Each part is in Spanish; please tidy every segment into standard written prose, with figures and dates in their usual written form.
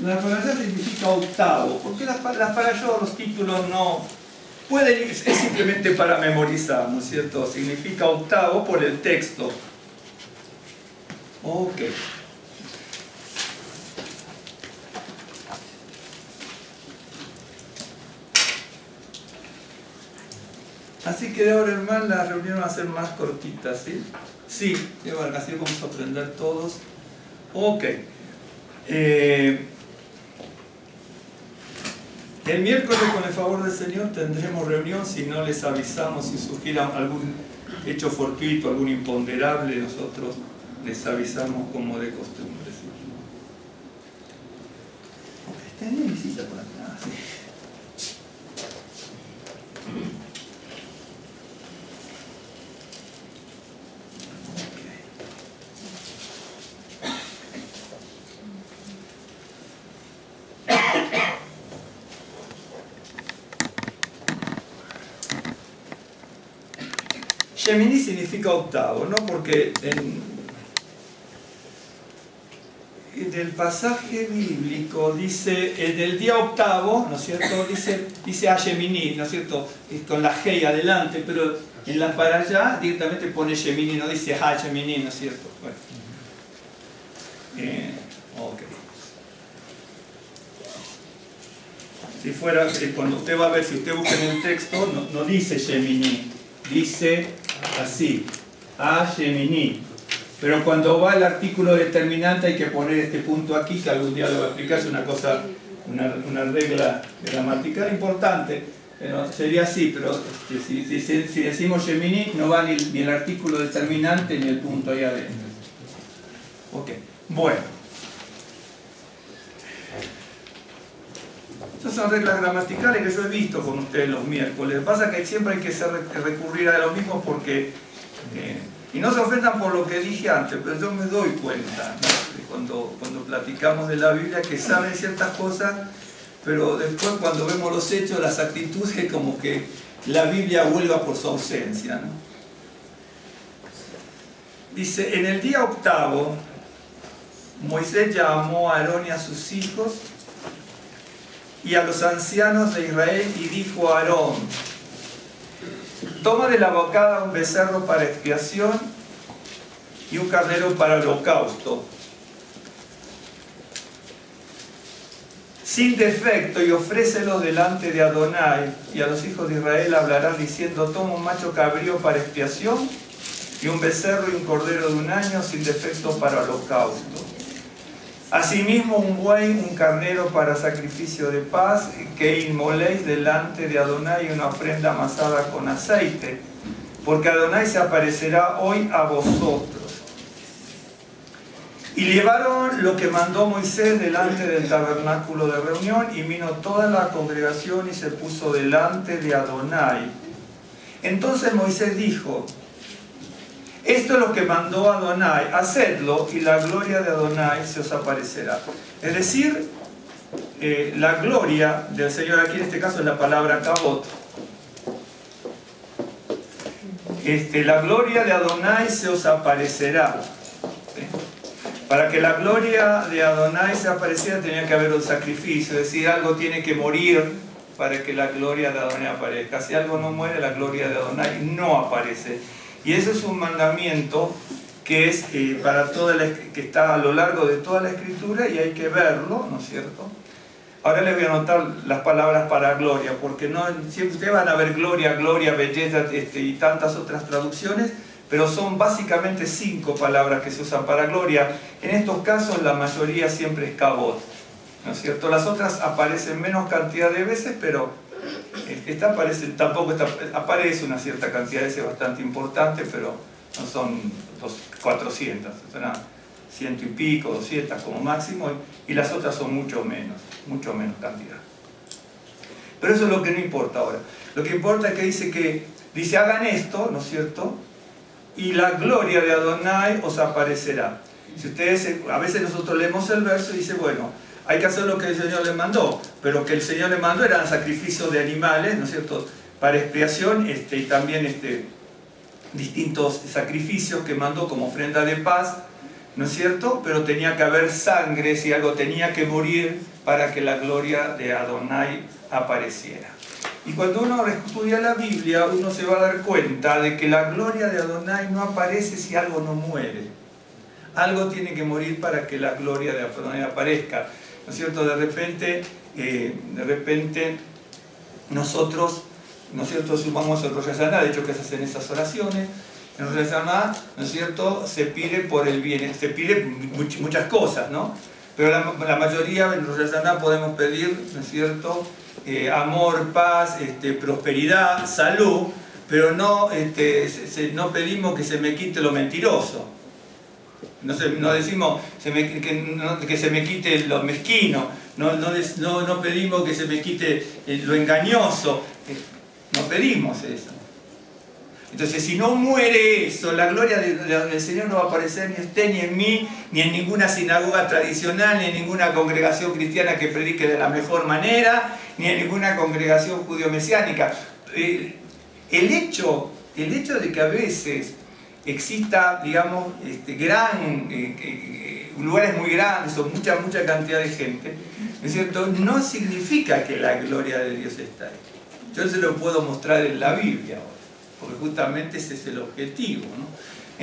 La parashá significa octavo, porque las parashá o los títulos no pueden, es simplemente para memorizar, ¿no es cierto? Significa octavo por el texto. Ok. Así que de ahora en más la reunión va a ser más cortita, ¿sí? Sí, así vamos a aprender todos. Ok. El miércoles, con el favor del Señor, tendremos reunión. Si no les avisamos, si surgiera algún hecho fortuito, algún imponderable, nosotros les avisamos como de costumbre. ¿Sí? ¿Tenés visita por acá? Sí. Shemini significa octavo, ¿no? Porque en el pasaje bíblico dice, en el día octavo, ¿no es cierto? Dice a Shemini, ¿no es cierto? Con la Hei adelante, pero en la para allá directamente pone Shemini, no dice ha Shemini, ¿no es cierto? Bueno. Ok. Si fuera, cuando usted va a ver, si usted busca en el texto, no dice Shemini, dice así, a Shemini. Pero cuando va el artículo determinante hay que poner este punto aquí, que algún día lo voy a explicar, es una cosa, una regla gramatical importante. Pero sería así, pero si decimos Shemini, no va ni el artículo determinante ni el punto ahí adentro. Ok, bueno. Estas son reglas gramaticales que yo he visto con ustedes los miércoles. Lo que pasa es que siempre hay que recurrir a lo mismo porque... y no se ofendan por lo que dije antes, pero yo me doy cuenta, ¿no? Cuando platicamos de la Biblia, que saben ciertas cosas, pero después cuando vemos los hechos, las actitudes, como que la Biblia vuelva por su ausencia, ¿no? Dice, en el día octavo, Moisés llamó a Aarón y a sus hijos y a los ancianos de Israel y dijo a Aarón: toma de la bocada un becerro para expiación y un carnero para holocausto, sin defecto, y ofrécelo delante de Adonai. Y a los hijos de Israel hablarás diciendo: toma un macho cabrío para expiación y un becerro y un cordero de 1 año sin defecto para holocausto. Asimismo un buey, un carnero para sacrificio de paz, que inmoléis delante de Adonai una ofrenda amasada con aceite, porque Adonai se aparecerá hoy a vosotros. Y llevaron lo que mandó Moisés delante del tabernáculo de reunión, y vino toda la congregación y se puso delante de Adonai. Entonces Moisés dijo: esto es lo que mandó Adonai, hacedlo y la gloria de Adonai se os aparecerá. Es decir, la gloria del Señor, aquí en este caso es la palabra kabot. La gloria de Adonai se os aparecerá. ¿Sí? Para que la gloria de Adonai se apareciera tenía que haber un sacrificio, es decir, algo tiene que morir para que la gloria de Adonai aparezca. Si algo no muere, la gloria de Adonai no aparece. Y eso es un mandamiento que es para que está a lo largo de toda la Escritura, y hay que verlo, ¿no es cierto? Ahora les voy a anotar las palabras para gloria, porque no siempre ustedes van a ver gloria, gloria, belleza y tantas otras traducciones, pero son básicamente 5 palabras que se usan para gloria. En estos casos la mayoría siempre es kabot, ¿no es cierto? Las otras aparecen menos cantidad de veces, pero esta aparece una cierta cantidad de veces bastante importante, pero no son 400, son 100 y pico, 200 como máximo, y las otras son mucho menos cantidad. Pero eso es lo que no importa ahora. Lo que importa es que dice hagan esto, ¿no es cierto? Y la gloria de Adonai os aparecerá. Si ustedes, a veces nosotros leemos el verso y dice, bueno, hay que hacer lo que el Señor le mandó, pero que el Señor le mandó eran sacrificios de animales, ¿no es cierto?, para expiación, y también distintos sacrificios que mandó como ofrenda de paz, ¿no es cierto? Pero tenía que haber sangre, si algo tenía que morir para que la gloria de Adonai apareciera. Y cuando uno estudia la Biblia, uno se va a dar cuenta de que la gloria de Adonai no aparece si algo no muere. Algo tiene que morir para que la gloria de Adonai aparezca, ¿no es cierto? De repente nosotros, ¿no es cierto?, sumamos el Rosh Hashanah, de hecho que se hacen esas oraciones. En Rosh Hashanah, ¿no es cierto?, se pide por el bien, se pide muchas cosas, ¿no? Pero la mayoría en Rosh Hashanah podemos pedir, ¿no es cierto?, amor, paz, prosperidad, salud, pero no, no pedimos que se me quite lo mentiroso. No decimos que se me quite lo mezquino, no pedimos que se me quite lo engañoso, no pedimos eso. Entonces, si no muere eso, la gloria del Señor no va a aparecer ni en usted, ni en mí, ni en ninguna sinagoga tradicional, ni en ninguna congregación cristiana que predique de la mejor manera, ni en ninguna congregación judío-mesiánica. El hecho de que a veces exista, digamos, lugares muy grandes o mucha cantidad de gente, ¿no es cierto?, no significa que la gloria de Dios está ahí. Yo se lo puedo mostrar en la Biblia ahora, porque justamente ese es el objetivo, ¿no?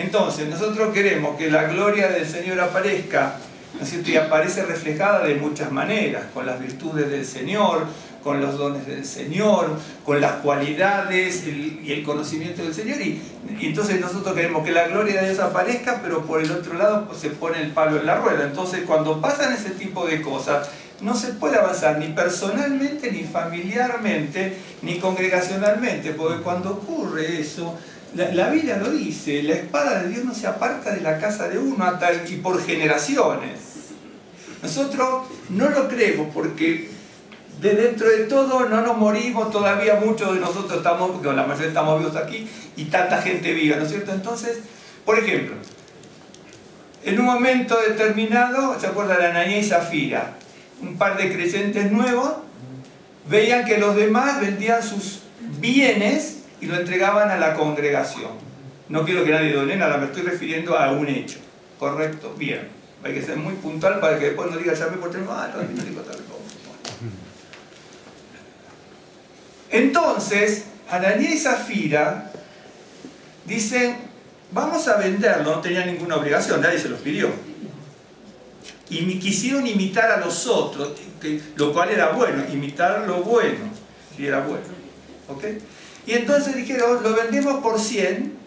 Entonces, nosotros queremos que la gloria del Señor aparezca, ¿no es cierto?, y aparece reflejada de muchas maneras, con las virtudes del Señor, con los dones del Señor, con las cualidades y el conocimiento del Señor, y entonces nosotros queremos que la gloria de Dios aparezca, pero por el otro lado pues, se pone el palo en la rueda. Entonces, cuando pasan ese tipo de cosas, no se puede avanzar ni personalmente, ni familiarmente, ni congregacionalmente, porque cuando ocurre eso, la Biblia lo dice, la espada de Dios no se aparta de la casa de uno y por generaciones. Nosotros no lo creemos porque de dentro de todo no nos morimos, todavía muchos de nosotros estamos, porque la mayoría estamos vivos aquí, y tanta gente viva, ¿no es cierto? Entonces, por ejemplo, en un momento determinado, ¿se acuerdan de Ananías y Zafira? Un par de creyentes nuevos veían que los demás vendían sus bienes y lo entregaban a la congregación. No quiero que nadie done nada, me estoy refiriendo a un hecho. ¿Correcto? Bien. Hay que ser muy puntual para que después no diga, ya me por tener, no digo tal cosa. Entonces, Ananías y Zafira dicen, vamos a venderlo, no tenían ninguna obligación, nadie se los pidió. Y quisieron imitar a los otros, lo cual era bueno, imitar lo bueno, si era bueno. ¿Ok? Y entonces dijeron, lo vendemos por 100,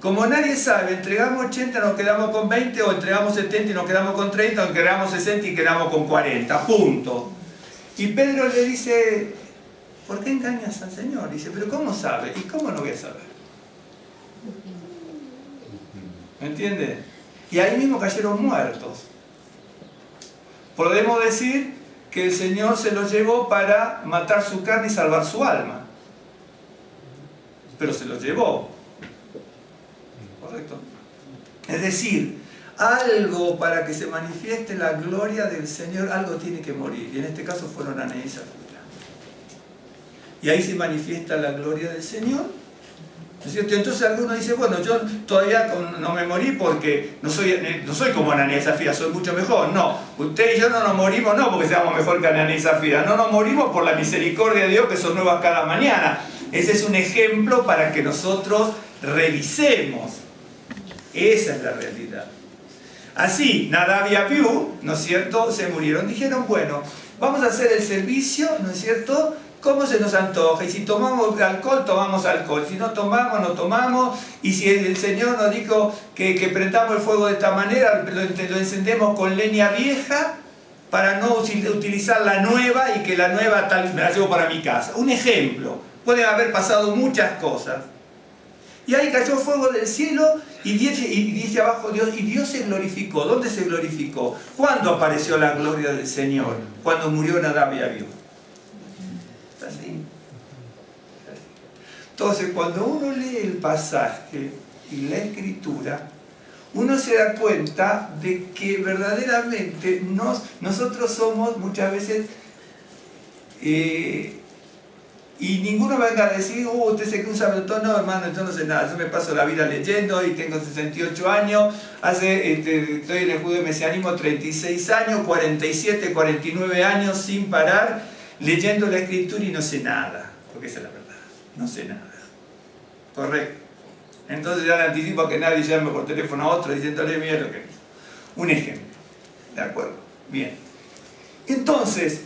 como nadie sabe, entregamos 80, nos quedamos con 20, o entregamos 70 y nos quedamos con 30, o entregamos 60 y quedamos con 40, punto. Y Pedro le dice, ¿por qué engañas al Señor? Dice, pero ¿cómo sabe? ¿Y cómo no voy a saber? ¿Me entiende? Y ahí mismo cayeron muertos. Podemos decir que el Señor se los llevó para matar su carne y salvar su alma. Pero se los llevó. ¿Correcto? Es decir, algo para que se manifieste la gloria del Señor, algo tiene que morir. Y en este caso fueron Ananías y Zafira. Y ahí se manifiesta la gloria del Señor. ¿No es cierto? Entonces algunos dicen, bueno, yo todavía no me morí porque no soy como Ananías y Zafira, soy mucho mejor. No, usted y yo no nos morimos no porque seamos mejor que Ananías y Zafira, no nos morimos por la misericordia de Dios que son nuevas cada mañana. Ese es un ejemplo para que nosotros revisemos. Esa es la realidad. Así, Nadab y Abiú, ¿no es cierto?, se murieron. Dijeron, bueno, vamos a hacer el servicio, ¿no es cierto?, como se nos antoja. Y si tomamos alcohol, tomamos alcohol. Si no tomamos, no tomamos. Y si el Señor nos dijo que prendamos el fuego de esta manera, lo encendemos con leña vieja para no utilizar la nueva y que la nueva tal me la llevo para mi casa. Un ejemplo. Pueden haber pasado muchas cosas. Y ahí cayó fuego del cielo y dice abajo Dios, y Dios se glorificó. ¿Dónde se glorificó? ¿Cuándo apareció la gloria del Señor? Cuando murió Nadab y Abiú. Así. Entonces, cuando uno lee el pasaje y la escritura, uno se da cuenta de que verdaderamente nosotros somos muchas veces Y ninguno venga a decir, usted se cruza el tono, no, hermano, yo no sé nada, yo me paso la vida leyendo y tengo 68 años, estoy en el judo mesianismo 36 años, 47, 49 años sin parar, leyendo la escritura y no sé nada, porque esa es la verdad, no sé nada. Correcto. Entonces ya le anticipo que nadie llame por teléfono a otro diciéndole, mira lo que es. Un ejemplo, ¿de acuerdo? Bien. Entonces,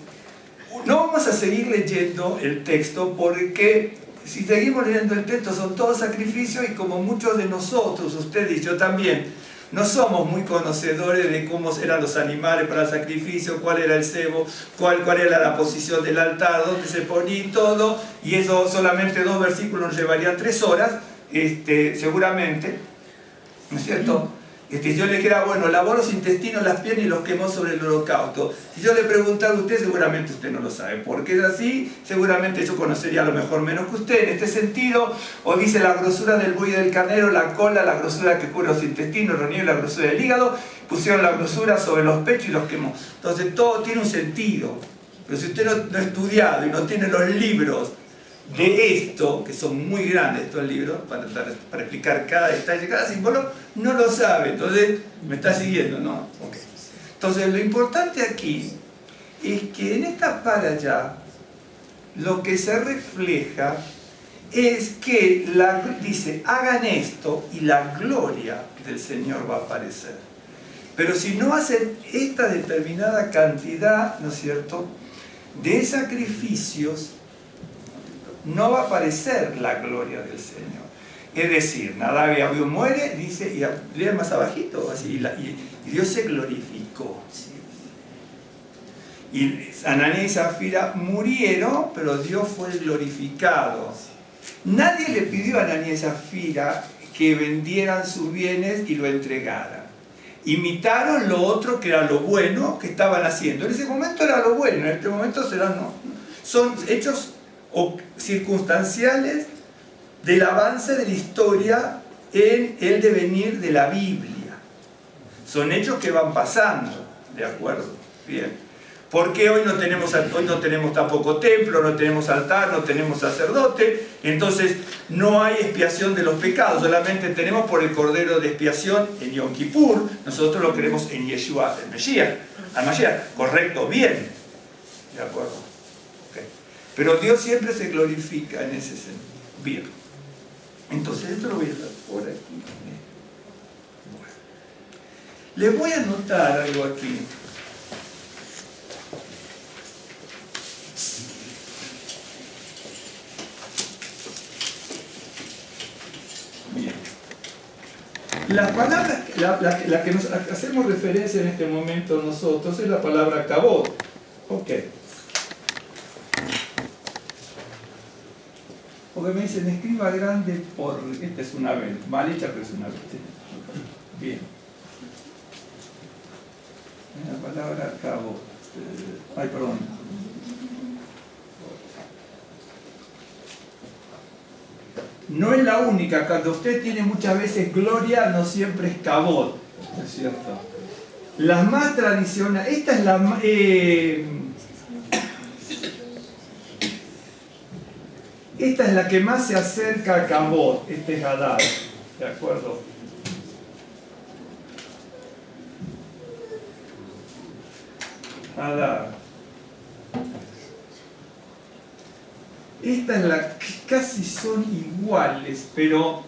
no vamos a seguir leyendo el texto porque si seguimos leyendo el texto son todos sacrificios y como muchos de nosotros, usted y yo también, no somos muy conocedores de cómo eran los animales para el sacrificio, cuál era el cebo, cuál era la posición del altar, dónde se ponía y todo, y eso solamente 2 versículos nos llevarían 3 horas, seguramente, ¿no es cierto? Si yo le dijera, bueno, lavó los intestinos, las piernas y los quemó sobre el holocausto. Si yo le preguntara a usted, seguramente usted no lo sabe. Porque es así, seguramente yo conocería a lo mejor menos que usted en este sentido. O dice la grosura del buey y del carnero, la cola, la grosura que cubre los intestinos, los niños, la grosura del hígado. Pusieron la grosura sobre los pechos y los quemó. Entonces todo tiene un sentido. Pero si usted no ha estudiado y no tiene los libros de esto, que son muy grandes estos libros, para explicar cada detalle, cada símbolo, no lo sabe. Entonces, me está siguiendo, ¿no? Okay. Entonces, lo importante aquí es que en esta parashá lo que se refleja es que dice, hagan esto y la gloria del Señor va a aparecer. Pero si no hacen esta determinada cantidad, ¿no es cierto?, de sacrificios, no va a aparecer la gloria del Señor. Es decir, Nadab y Abiú muere, dice, y lee más abajito, así, y Dios se glorificó. Y Ananías y Zafira murieron, pero Dios fue glorificado. Nadie le pidió a Ananías y Zafira que vendieran sus bienes y lo entregaran. Imitaron lo otro que era lo bueno que estaban haciendo. En ese momento era lo bueno, en este momento será no. Son hechos o circunstanciales del avance de la historia en el devenir de la Biblia. Son hechos que van pasando, ¿de acuerdo? Bien. Porque hoy no tenemos tampoco templo, no tenemos altar, no tenemos sacerdote, entonces no hay expiación de los pecados, solamente tenemos por el Cordero de expiación en Yom Kippur, nosotros lo queremos en Yeshua, el Mesías, al Mashiach, correcto, bien, ¿de acuerdo? Pero Dios siempre se glorifica en ese sentido. Bien. Entonces, esto lo voy a hacer por aquí. Bueno. Les voy a anotar algo aquí. Bien. La palabra, la que nos hacemos referencia en este momento nosotros es la palabra kabod. Ok. Porque me dicen, escriba grande por... Esta es una B, mal hecha, pero es una B. Bien. La palabra cabo. Ay, perdón. No es la única. Cuando usted tiene muchas veces gloria, no siempre es cabot. ¿No es cierto? Las más tradicionales... Esta es la... esta es la que más se acerca a Kabod, este es Hadar, ¿de acuerdo? Hadar. Esta es la que casi son iguales, pero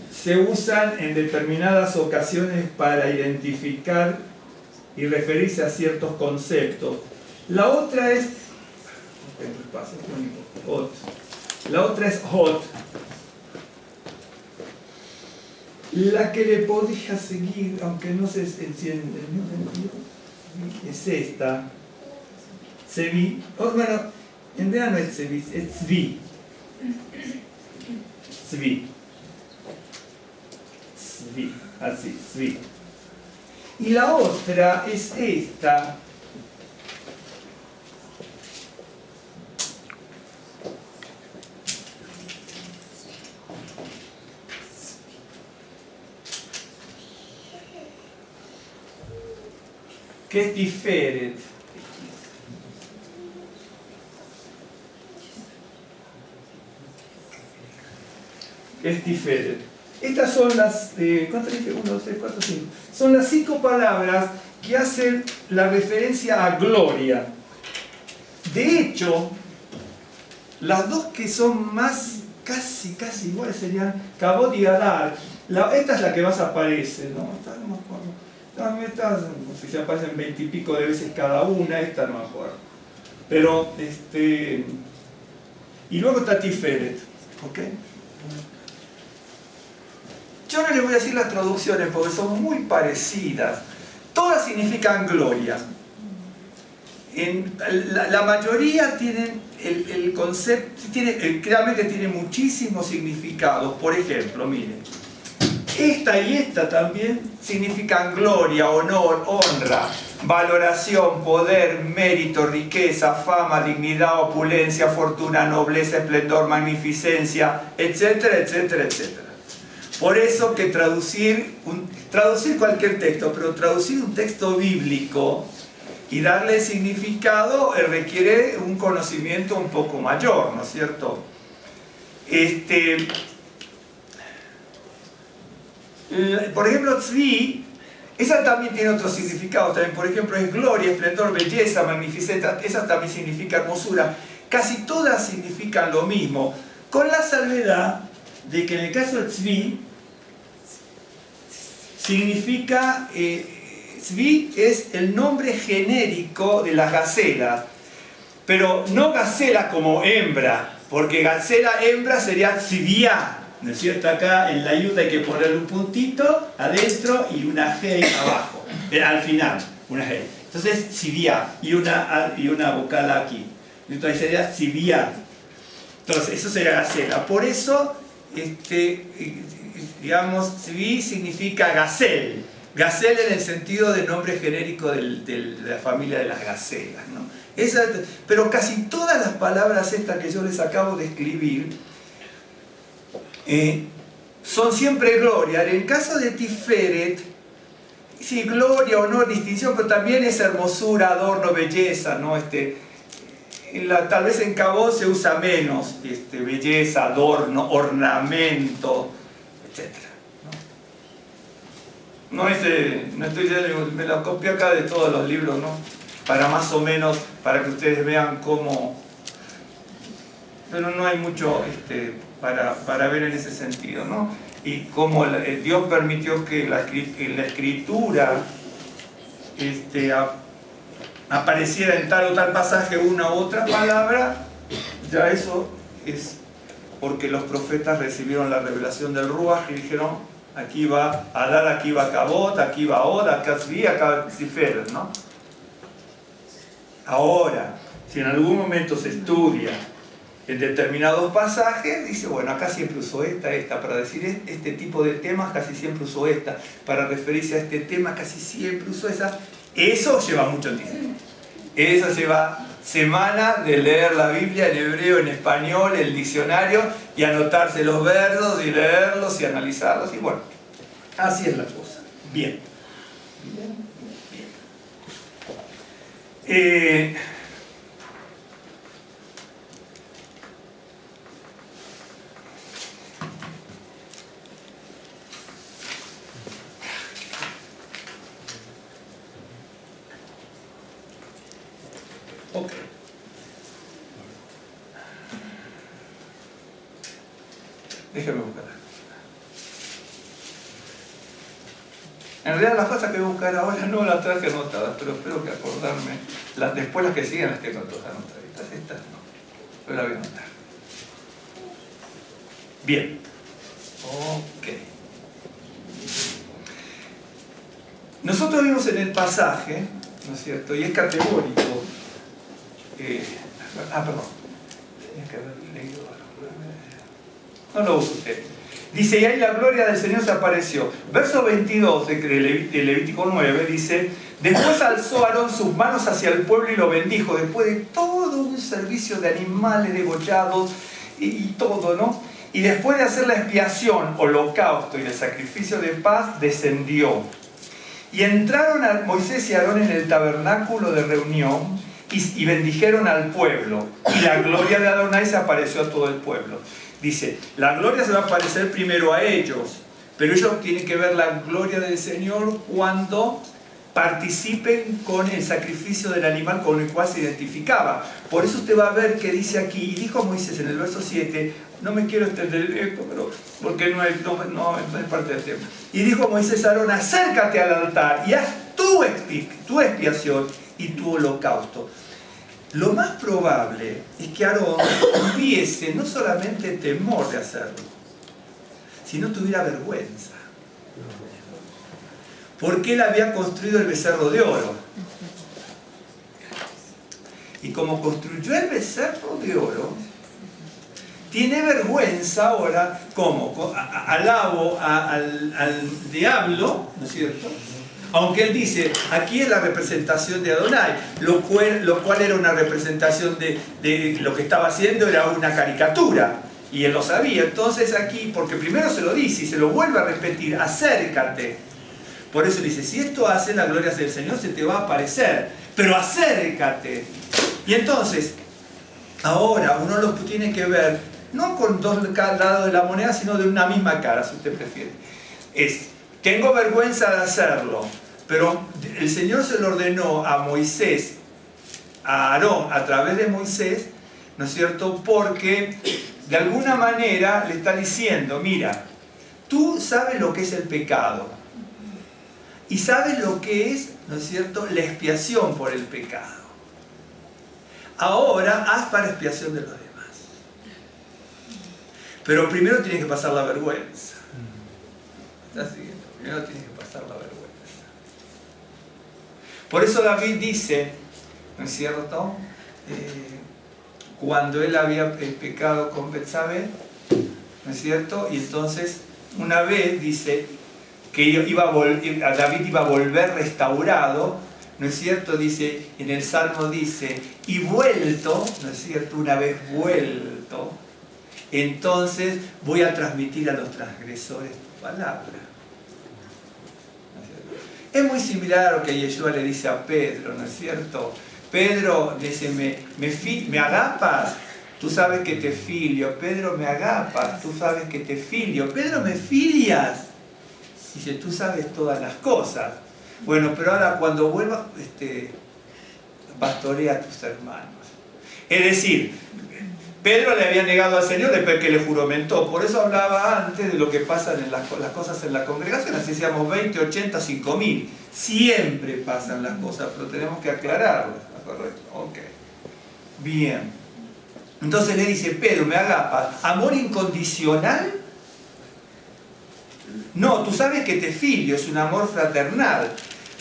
se usan en determinadas ocasiones para identificar y referirse a ciertos conceptos. La otra es... Hot. La otra es hot. La que le podría seguir, aunque no se enciende, es esta. Sevi. Oh, bueno, en realidad no es Sevi, es Zvi. Zvi. Zvi, así, Zvi. Y la otra es esta. Que es Tiferet. es Tiferet. Estas son las, ¿cuántas dije? 1, 2, 3, 4, 5. Son las 5 palabras que hacen la referencia a gloria. De hecho, las dos que son más, casi iguales serían Kabod y Hadar. Esta es la que más aparece, ¿no? Esta no me acuerdo. Estas, no sé si aparecen 20 y pico de veces cada una, esta no me acuerdo. Pero, y luego está Tiferet, ¿ok? Yo no les voy a decir las traducciones porque son muy parecidas. Todas significan gloria. La mayoría tienen el concepto, realmente tiene muchísimos significados. Por ejemplo, miren, esta y esta también significan gloria, honor, honra, valoración, poder, mérito, riqueza, fama, dignidad, opulencia, fortuna, nobleza, esplendor, magnificencia, etcétera, etcétera, etcétera. Por eso que traducir cualquier texto, pero traducir un texto bíblico y darle significado requiere un conocimiento un poco mayor, ¿no es cierto? Por ejemplo, tzvi, esa también tiene otro significado. También, por ejemplo, es gloria, esplendor, belleza, magnificencia. Esa también significa hermosura. Casi todas significan lo mismo, con la salvedad de que en el caso de tzvi, significa, tzvi es el nombre genérico de las gacelas, pero no gacela como hembra, porque gacela hembra sería tzviá, ¿no es cierto? Acá en la yud hay que ponerle un puntito adentro y una G abajo, al final, una G. Entonces tzviá y una vocal aquí. Entonces sería tzviá. Entonces eso sería gacela. Por eso, digamos, tzvi significa gacel. Gacel en el sentido de nombre genérico de la familia de las gacelas, ¿no? Pero casi todas las palabras estas que yo les acabo de escribir son siempre gloria. En el caso de Tiferet, sí, gloria, honor, distinción, pero también es hermosura, adorno, belleza, ¿no? Tal vez en Kabod se usa menos belleza, adorno, ornamento, etc. No estoy me lo copié acá de todos los libros, ¿no? Para más o menos, para que ustedes vean cómo, pero no hay mucho para ver en ese sentido, ¿no? Y cómo Dios permitió que la escritura apareciera en tal o tal pasaje una u otra palabra, ya eso es porque los profetas recibieron la revelación del Ruach y dijeron, aquí va Hadar, aquí va Kabod, aquí va Od, acá Tzvi, acá Tiferet, ¿no? Ahora, si en algún momento se estudia en determinados pasajes, dice, bueno, acá siempre usó esta, para decir este tipo de temas casi siempre usó esta, para referirse a este tema casi siempre usó esa. Eso lleva mucho tiempo. Eso lleva semanas de leer la Biblia en hebreo, en español, el diccionario, y anotarse los versos, y leerlos, y analizarlos, y bueno, así es la cosa. Bien. Ok. Déjame buscar. En realidad las cosas que voy a buscar ahora no las traje anotadas, pero espero que acordarme. Después las que siguen las tengo todas anotaditas. Estas no, pero las voy a anotar. Bien. Ok. Nosotros vimos en el pasaje, ¿no es cierto? Y es categórico. Perdón. Tenía que haber leído algo. No lo usa usted. Dice, y ahí la gloria del Señor se apareció. Verso 22 de Levítico 9 dice, después alzó Aarón sus manos hacia el pueblo y lo bendijo, después de todo un servicio de animales degollados y todo, ¿no? Y después de hacer la expiación, holocausto y el sacrificio de paz, descendió. Y entraron a Moisés y Aarón en el tabernáculo de reunión, y y bendijeron al pueblo, y la gloria de Adonai se apareció a todo el pueblo. Dice, la gloria se va a aparecer primero a ellos, pero ellos tienen que ver la gloria del Señor cuando participen con el sacrificio del animal con el cual se identificaba. Por eso usted va a ver que dice aquí, y dijo Moisés en el verso 7, no me quiero extender esto, pero porque no es parte del tema. Y dijo Moisés a Aarón, acércate al altar y haz tu expiación y tu holocausto. Lo más probable es que Aarón tuviese no solamente temor de hacerlo, sino tuviera vergüenza. Porque él había construido el becerro de oro. Y como construyó el becerro de oro, tiene vergüenza ahora, ¿cómo? Alabo al diablo, ¿no es cierto? Aunque él dice, aquí es la representación de Adonai, lo cual era una representación de lo que estaba haciendo, era una caricatura. Y él lo sabía. Entonces aquí, porque primero se lo dice y se lo vuelve a repetir, acércate. Por eso dice, si esto hace, la gloria del Señor se te va a aparecer, pero acércate. Y entonces, ahora uno lo tiene que ver, no con dos lados de la moneda, sino de una misma cara, si usted prefiere. Tengo vergüenza de hacerlo, pero el Señor se lo ordenó a Moisés, a Aarón, a través de Moisés, ¿no es cierto? Porque de alguna manera le está diciendo, mira, tú sabes lo que es el pecado. Y sabes lo que es, ¿no es cierto?, la expiación por el pecado. Ahora haz para expiación de los demás. Pero primero tienes que pasar la vergüenza. ¿Estás siguiendo? Primero tienes que pasar la vergüenza. Por eso David dice, ¿no es cierto?, cuando él había pecado con Betsabé, ¿no es cierto?, y entonces una vez dice que David iba a volver restaurado, ¿no es cierto? Dice, en el Salmo dice, y vuelto, ¿no es cierto? Una vez vuelto, entonces voy a transmitir a los transgresores tu palabra. ¿No es cierto? Es muy similar a lo que Yeshua le dice a Pedro, ¿no es cierto? Pedro dice, me agapas, tú sabes que te filio. Pedro, me agapas, tú sabes que te filio. Pedro, me filias. Dice, tú sabes todas las cosas. Bueno, pero ahora cuando vuelvas, pastorea a tus hermanos. Es decir, Pedro le había negado al Señor después que le juramentó. Por eso hablaba antes de lo que pasa en las cosas en la congregación. Así decíamos 20, 80, 5.000. Siempre pasan las cosas, pero tenemos que aclararlas. ¿Correcto? Ok. Bien. Entonces le dice, Pedro, me agapas. ¿Amor incondicional? No, tú sabes que te filio, es un amor fraternal.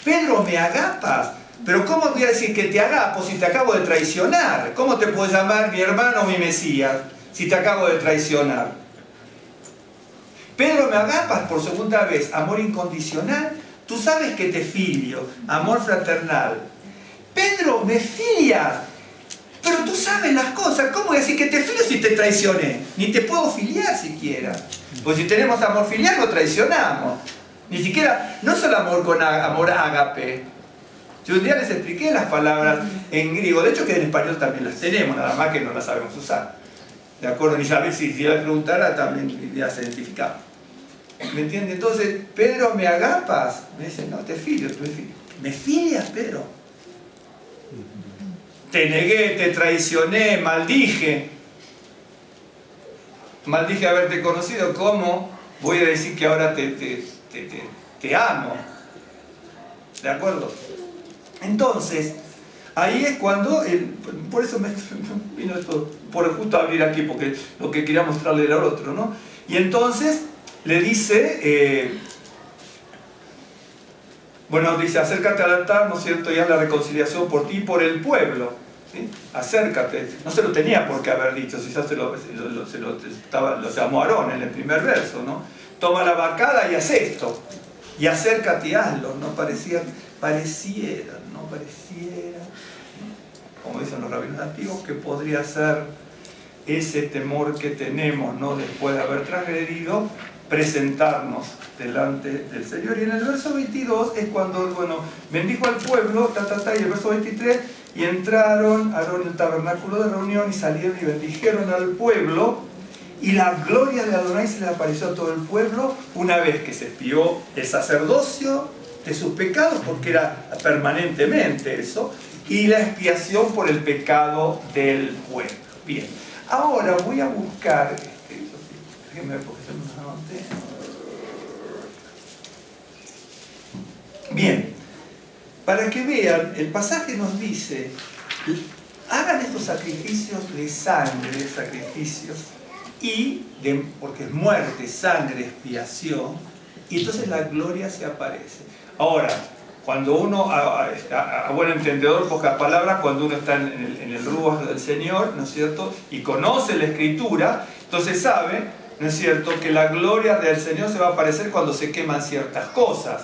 Pedro, me agapas. Pero ¿cómo voy a decir que te agapo si te acabo de traicionar? ¿Cómo te puedo llamar mi hermano o mi Mesías si te acabo de traicionar? Pedro, me agapas por segunda vez, amor incondicional. Tú sabes que te filio, amor fraternal. Pedro, me filias. Pero tú sabes las cosas. ¿Cómo voy a decir que te filio si te traicioné? Ni te puedo filiar siquiera. Pues si tenemos amor filial, lo traicionamos. Ni siquiera, no solo amor con amor ágape. Yo un día les expliqué las palabras en griego. De hecho, que en español también las tenemos, nada más que no las sabemos usar. ¿De acuerdo? Ni saber si yo le preguntara, también ya se identificaba. ¿Me entiende? Entonces, Pedro, ¿me agapas? Me dice, no, te filio, tú me filio. ¿Me filias, Pedro? Te negué, te traicioné, maldije. Maldije haberte conocido. ¿Cómo voy a decir que ahora te amo? ¿De acuerdo? Entonces, ahí es cuando, por eso me vino esto, por justo abrir aquí, porque lo que quería mostrarle era otro, ¿no? Y entonces le dice, bueno, dice, acércate al altar, ¿no es cierto? Y haz la reconciliación por ti y por el pueblo. ¿Sí? Acércate. No se lo tenía por qué haber dicho, si ya se lo llamó Aarón en el primer verso, ¿no? Toma la vacada y haz esto. Y acércate y hazlo. No pareciera, ¿no? Como dicen los rabinos antiguos, que podría ser ese temor que tenemos, ¿no? Después de haber transgredido, presentarnos delante del Señor. Y en el verso 22 es cuando, bueno, bendijo al pueblo, y el verso 23, Y entraron Aarón en el tabernáculo de reunión y salieron y bendijeron al pueblo, y la gloria de Adonai se le apareció a todo el pueblo una vez que se expió el sacerdocio de sus pecados, porque era permanentemente eso, y la expiación por el pecado del pueblo. Bien, ahora voy a buscar, déjenme ver porque se me anoté. Bien, para que vean, el pasaje nos dice, hagan estos sacrificios de sangre, sacrificios, porque es muerte, sangre, expiación, y entonces la gloria se aparece. Ahora, cuando uno, a buen entendedor, pocas palabras, cuando uno está en el ruas del Señor, ¿no es cierto?, y conoce la Escritura, entonces sabe, ¿no es cierto?, que la gloria del Señor se va a aparecer cuando se queman ciertas cosas.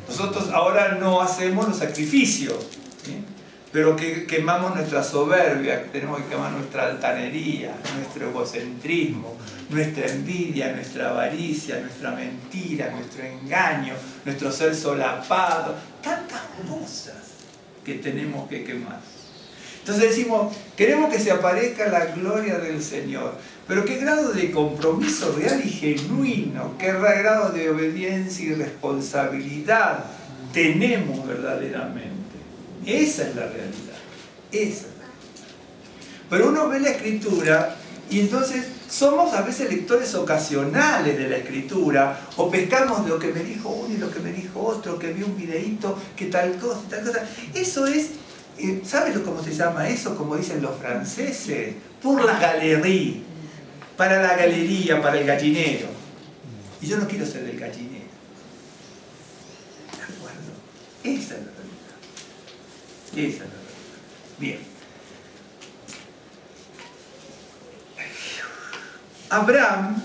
Nosotros ahora no hacemos los sacrificios, ¿sí?, pero que quemamos nuestra soberbia, tenemos que quemar nuestra altanería, nuestro egocentrismo, nuestra envidia, nuestra avaricia, nuestra mentira, nuestro engaño, nuestro ser solapado, tantas cosas que tenemos que quemar. Entonces decimos, queremos que se aparezca la gloria del Señor, pero qué grado de compromiso real y genuino, qué grado de obediencia y responsabilidad tenemos verdaderamente. Esa es la realidad, esa es la realidad. Pero uno ve la Escritura y entonces somos a veces lectores ocasionales de la Escritura, o pescamos de lo que me dijo uno y lo que me dijo otro, que vi un videíto, que tal cosa, tal cosa. Eso es, ¿sabes cómo se llama eso? Como dicen los franceses, pour la galerie, para la galería, para el gallinero. Y yo no quiero ser del gallinero. ¿De acuerdo? Esa es la realidad. Esa es la verdad. Bien. Abraham,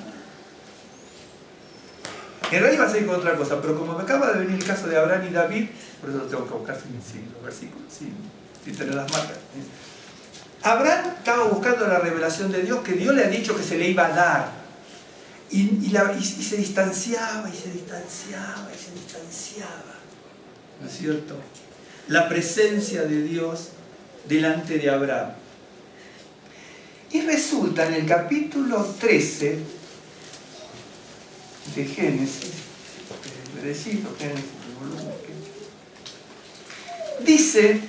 en realidad iba a seguir con otra cosa, pero como me acaba de venir el caso de Abraham y David, por eso lo tengo que buscar sin los versículos, sin tener las marcas. Abraham estaba buscando la revelación de Dios, que Dios le ha dicho que se le iba a dar. Y se distanciaba, y se distanciaba, y se distanciaba. ¿No es cierto? La presencia de Dios delante de Abraham. Y resulta en el capítulo 13 de Génesis, dice,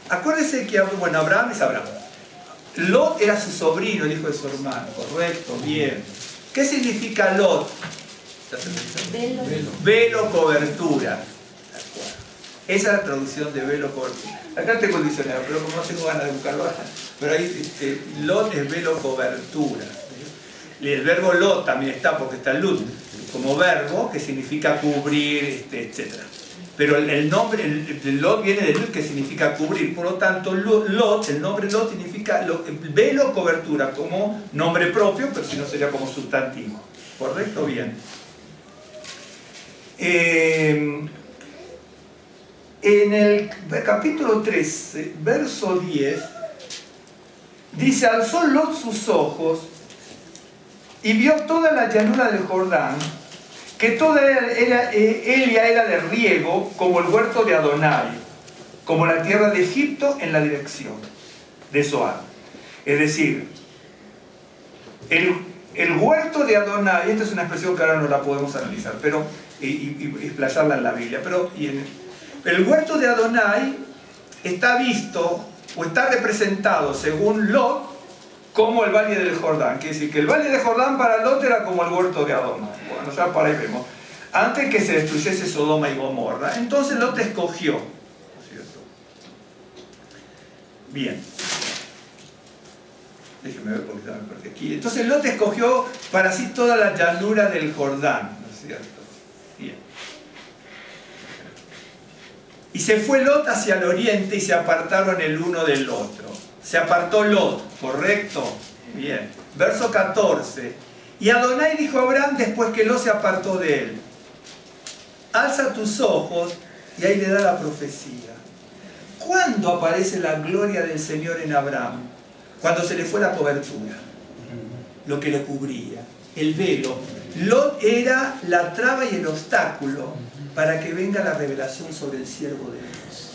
acuérdense que, bueno, Abraham es Abraham. Lot era su sobrino, el hijo de su hermano, correcto, bien. ¿Qué significa Lot? Velo, cobertura. Esa es la traducción de velo, cobertura. Acá tengo el diccionario, pero como no tengo ganas de buscarlo, pero ahí Lot es velo, cobertura. Y el verbo Lot también está, porque está Lut, como verbo que significa cubrir, etc. Pero el nombre, el Lot viene de Lut, que significa cubrir. Por lo tanto, Lot, el nombre Lot significa velo, cobertura, como nombre propio, pero si no sería como sustantivo. ¿Correcto? Bien. En el capítulo 13, verso 10, dice, alzó Lot sus ojos y vio toda la llanura del Jordán, que toda ella era de riego, como el huerto de Adonai, como la tierra de Egipto en la dirección de Zoar. Es decir, el huerto de Adonai, esta es una expresión que ahora no la podemos analizar, pero y explayarla en la Biblia, pero el huerto de Adonai está visto o está representado según Lot como el valle del Jordán. Quiere decir que el valle del Jordán para Lot era como el huerto de Adonai. Bueno, ya por ahí vemos. Antes que se destruyese Sodoma y Gomorra. Entonces Lot escogió. ¿No es cierto? Bien. Déjenme ver porque ya me perdí aquí. Entonces Lot escogió para sí toda la llanura del Jordán. ¿No es cierto? Bien. Y se fue Lot hacia el oriente y se apartaron el uno del otro. Se apartó Lot, ¿correcto? Bien. Verso 14. Y Adonai dijo a Abraham después que Lot se apartó de él: alza tus ojos, y ahí le da la profecía. ¿Cuándo aparece la gloria del Señor en Abraham? Cuando se le fue la cobertura, lo que lo cubría. el velo. Lot era la traba y el obstáculo para que venga la revelación sobre el siervo de Dios.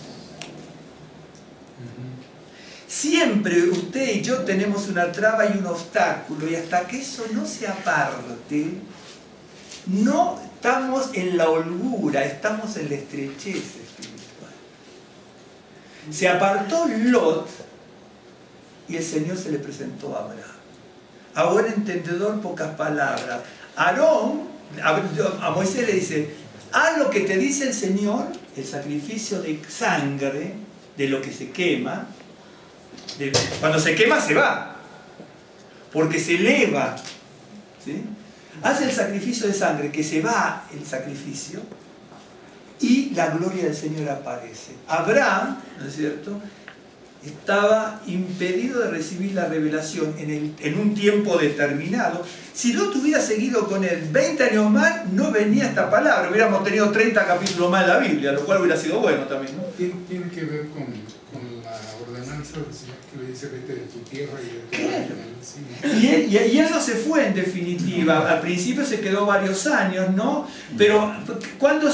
Siempre usted y yo tenemos una traba y un obstáculo, y hasta que eso no se aparte, no estamos en la holgura, estamos en la estrechez espiritual. Se apartó Lot y el Señor se le presentó a Abraham. A buen entendedor, pocas palabras. A Moisés le dice: haz lo que te dice el Señor, el sacrificio de sangre, de lo que se quema. Cuando se quema se va, porque se eleva, ¿sí? Hace el sacrificio de sangre, que se va el sacrificio, y la gloria del Señor aparece. Abraham, ¿no es cierto?, estaba impedido de recibir la revelación en un tiempo determinado. Si Lot hubiera seguido con él 20 años más, no venía esta palabra. Hubiéramos tenido 30 capítulos más en la Biblia, lo cual hubiera sido bueno también, ¿no? Tiene que ver con la ordenanza del Señor que le dice: vete de tu tierra y de tu país. Y él no se fue en definitiva. Al principio se quedó varios años, ¿no? Pero ¿cuándo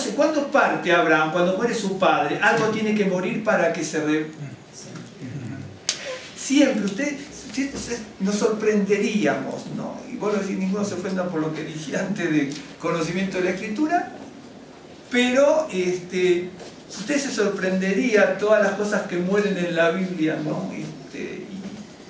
parte Abraham? Cuando muere su padre. Algo tiene que morir para que se... Siempre nos sorprenderíamos, ¿no? Y vuelvo a decir, ninguno se ofenda por lo que dije antes de conocimiento de la Escritura, pero usted se sorprendería todas las cosas que mueren en la Biblia, ¿no? Y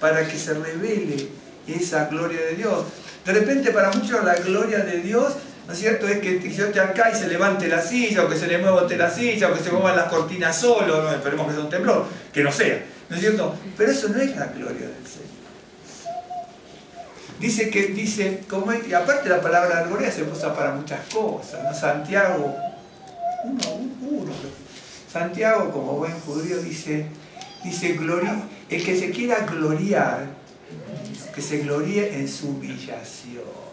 para que se revele esa gloria de Dios. De repente, para muchos la gloria de Dios, ¿no es cierto?, es que yo esté acá y se levante la silla, o que se le mueva la silla, o que se muevan las cortinas solo, ¿no? Esperemos que sea un temblor, que no sea, ¿no es cierto? Pero eso no es la gloria del Señor. Y aparte la palabra gloria se usa para muchas cosas, ¿no? Santiago, Santiago, como buen judío, dice el que se quiera gloriar, que se gloríe en su humillación.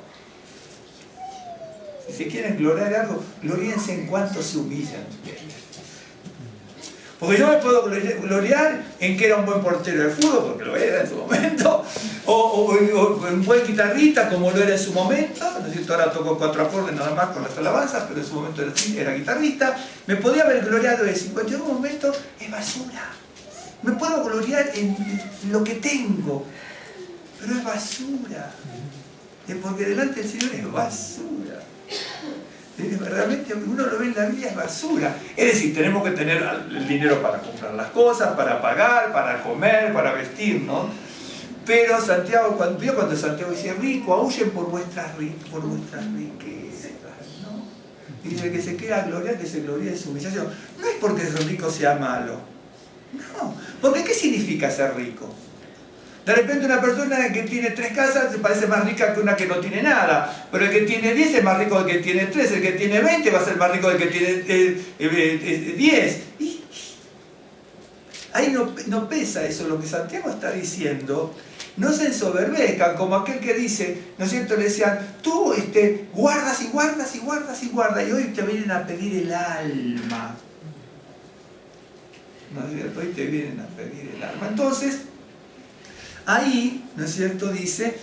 Si se quieren gloriar de algo, gloríense en cuanto se humillan ustedes. Porque yo me puedo gloriar en que era un buen portero de fútbol, porque lo era en su momento, o un buen guitarrista, como lo era en su momento. ¿No es cierto? Ahora toco 4 acordes nada más con las alabanzas, pero en su momento era guitarrista. Me podía haber gloriado de eso. En cualquier momento es basura. Me puedo gloriar en lo que tengo, pero es basura. Porque delante del Señor es basura. Realmente uno lo ve en la Biblia, es basura. Es decir, tenemos que tener el dinero para comprar las cosas, para pagar, para comer, para vestirnos. Pero Santiago, cuando Santiago dice: rico, aúllen por vuestras riquezas, ¿no? Dice que se quiera gloriar, que se gloríe de su humillación. No es porque ser rico sea malo. No, porque ¿qué significa ser rico? De repente una persona que tiene 3 casas se parece más rica que una que no tiene nada, pero el que tiene 10 es más rico del que tiene 3, el que tiene 20 va a ser más rico del que tiene 10. Ahí no pesa eso. Lo que Santiago está diciendo: no se ensoberbezcan, como aquel que dice, ¿no es cierto?, le decían: tú guardas y guardas y guardas y guardas, y hoy te vienen a pedir el alma. ¿No es cierto? Hoy te vienen a pedir el alma. Entonces, ahí, ¿no es cierto?, dice: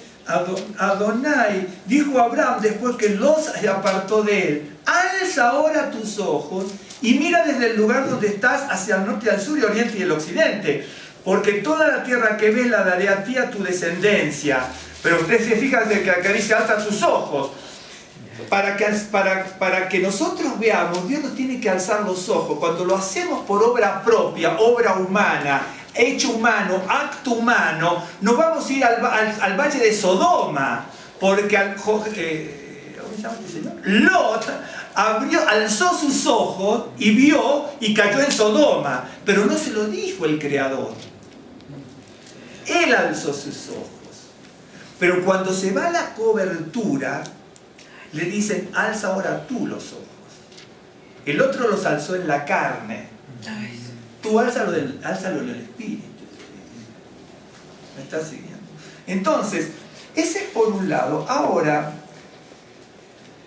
Adonai dijo a Abraham después que Lot se apartó de él: alza ahora tus ojos y mira desde el lugar donde estás hacia el norte, al sur, y oriente y el occidente, porque toda la tierra que ves la daré a ti, a tu descendencia. Pero ustedes se fijan que acá dice: alza tus ojos. Para que nosotros veamos, Dios nos tiene que alzar los ojos. Cuando lo hacemos por obra propia, obra humana, hecho humano, acto humano, nos vamos a ir al valle de Sodoma, porque ¿cómo se llama este señor? Lot alzó sus ojos y vio y cayó en Sodoma, pero no se lo dijo el Creador. Él alzó sus ojos. Pero cuando se va la cobertura, le dicen: alza ahora tú los ojos. El otro los alzó en la carne. Tú álzalo en el espíritu. ¿Me estás siguiendo? Entonces, ese es por un lado. Ahora,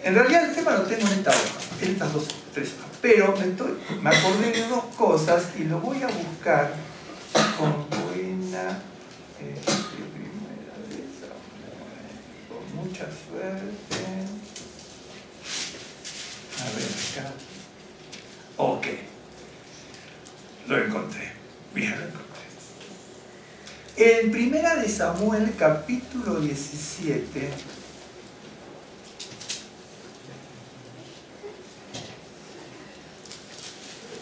en realidad el tema lo tengo en esta hoja, en estas 2 o 3 hojas. Pero me acordé de 2 cosas y lo voy a buscar con buena primera vez, con mucha mucha suerte. A ver, acá. Ok. Lo encontré. Bien, lo encontré. En Primera de Samuel, capítulo 17,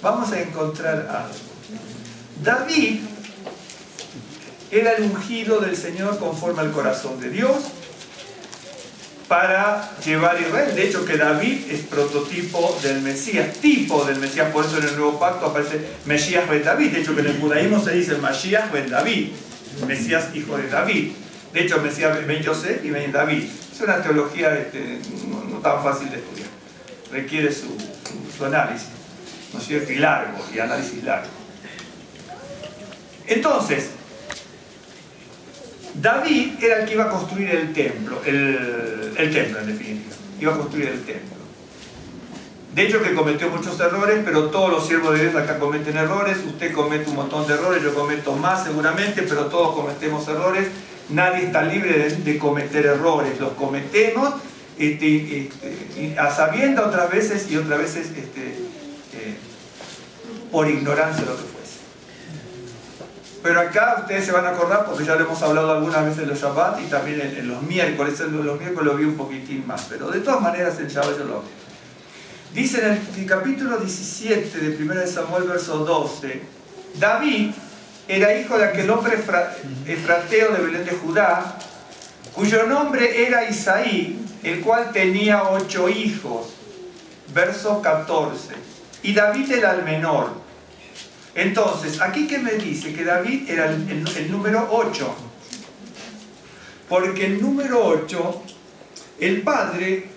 vamos a encontrar algo. David era el ungido del Señor conforme al corazón de Dios para llevar a Israel. De hecho, que David es prototipo del Mesías, tipo del Mesías. Por eso en el Nuevo Pacto aparece Mesías ben David. De hecho, que en el judaísmo se dice Mesías ben David, Mesías hijo de David. De hecho, Mesías ben Yosef y ben David. Es una teología no tan fácil de estudiar. Requiere su análisis, ¿no es cierto? Y largo, y análisis largo. Entonces, David era el que iba a construir el templo, el templo en definitiva, iba a construir el templo. De hecho que cometió muchos errores, pero todos los siervos de Dios acá cometen errores, usted comete un montón de errores, yo cometo más seguramente, pero todos cometemos errores, nadie está libre de cometer errores, los cometemos a sabiendas otras veces y otras veces por ignorancia de lo que fuese. Pero acá ustedes se van a acordar porque ya lo hemos hablado algunas veces en los Shabbat y también en los miércoles. Los miércoles lo vi un poquitín más, pero de todas maneras el Shabbat yo lo hago. Dice en el capítulo 17 de 1 Samuel, verso 12, David era hijo de aquel hombre efrateo de Belén de Judá, cuyo nombre era Isaí, el cual tenía 8 hijos. Verso 14. Y David era el menor. Entonces, aquí que me dice que David era el número 8, porque el número 8, el padre,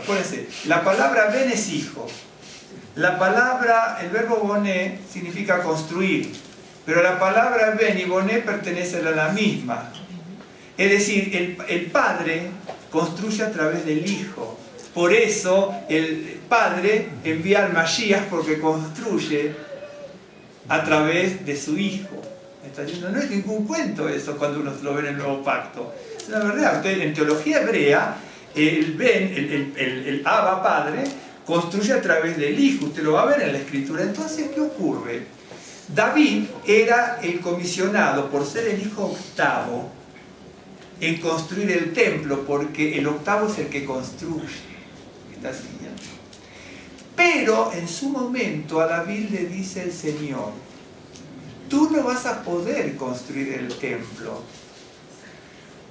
acuérdense, la palabra ben es hijo, la palabra, el verbo boné significa construir, pero la palabra ben y boné pertenecen a la misma, es decir, el padre construye a través del hijo, por eso el padre envía al Mashiach porque construye a través de su hijo. Está diciendo, no es ningún cuento eso cuando uno lo ve en el Nuevo Pacto. Es la verdad. Usted, en teología hebrea, el Abba Padre construye a través del hijo. Usted lo va a ver en la Escritura. Entonces, ¿qué ocurre? David era el comisionado por ser el hijo octavo en construir el templo, porque el octavo es el que construye. ¿Está así? Pero en su momento a David le dice el Señor, tú no vas a poder construir el templo.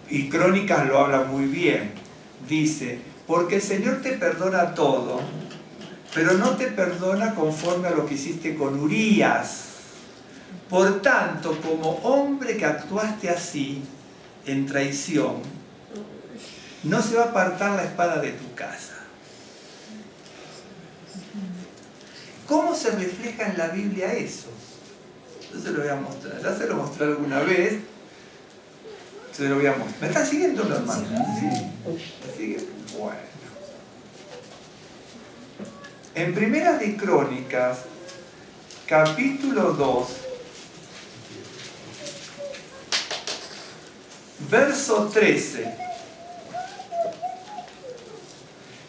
Y Crónicas lo habla muy bien. Dice, porque el Señor te perdona todo, pero no te perdona conforme a lo que hiciste con Urías. Por tanto, como hombre que actuaste así, en traición, no se va a apartar la espada de tu casa. ¿Cómo se refleja en la Biblia eso? Yo se lo voy a mostrar. Ya se lo mostré alguna vez. Se lo voy a mostrar. ¿Me están siguiendo los hermanos? ¿Sí? ¿Me siguen? Bueno. En Primera de Crónicas, capítulo 2, verso 13.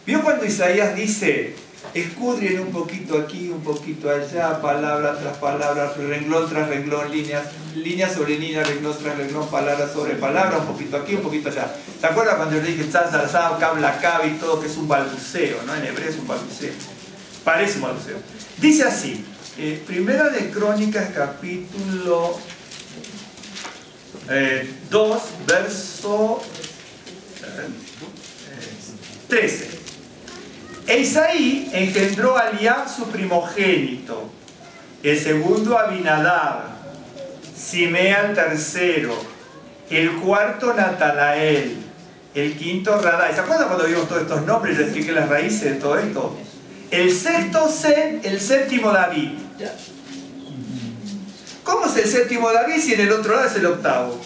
¿Vio cuando Isaías dice, escudrien un poquito aquí, un poquito allá, palabra tras palabra, renglón tras renglón, línea sobre línea, renglón tras renglón, palabra sobre palabra, un poquito aquí, un poquito allá? ¿Se acuerdan cuando le dije tzazazao, kabla, kab y todo, que es un balbuceo, ¿no? En hebreo es un balbuceo. Parece un balbuceo. Dice así, Primera de Crónicas, capítulo 2, verso 13. E Isaí engendró a Eliab su primogénito, el segundo a Abinadab, Simea el tercero, el cuarto Natanael, el quinto Radai. ¿Se acuerdan cuando vimos todos estos nombres? Les expliqué las raíces de todo esto. El sexto Sem, el séptimo David. ¿Cómo es el séptimo David si en el otro lado es el octavo?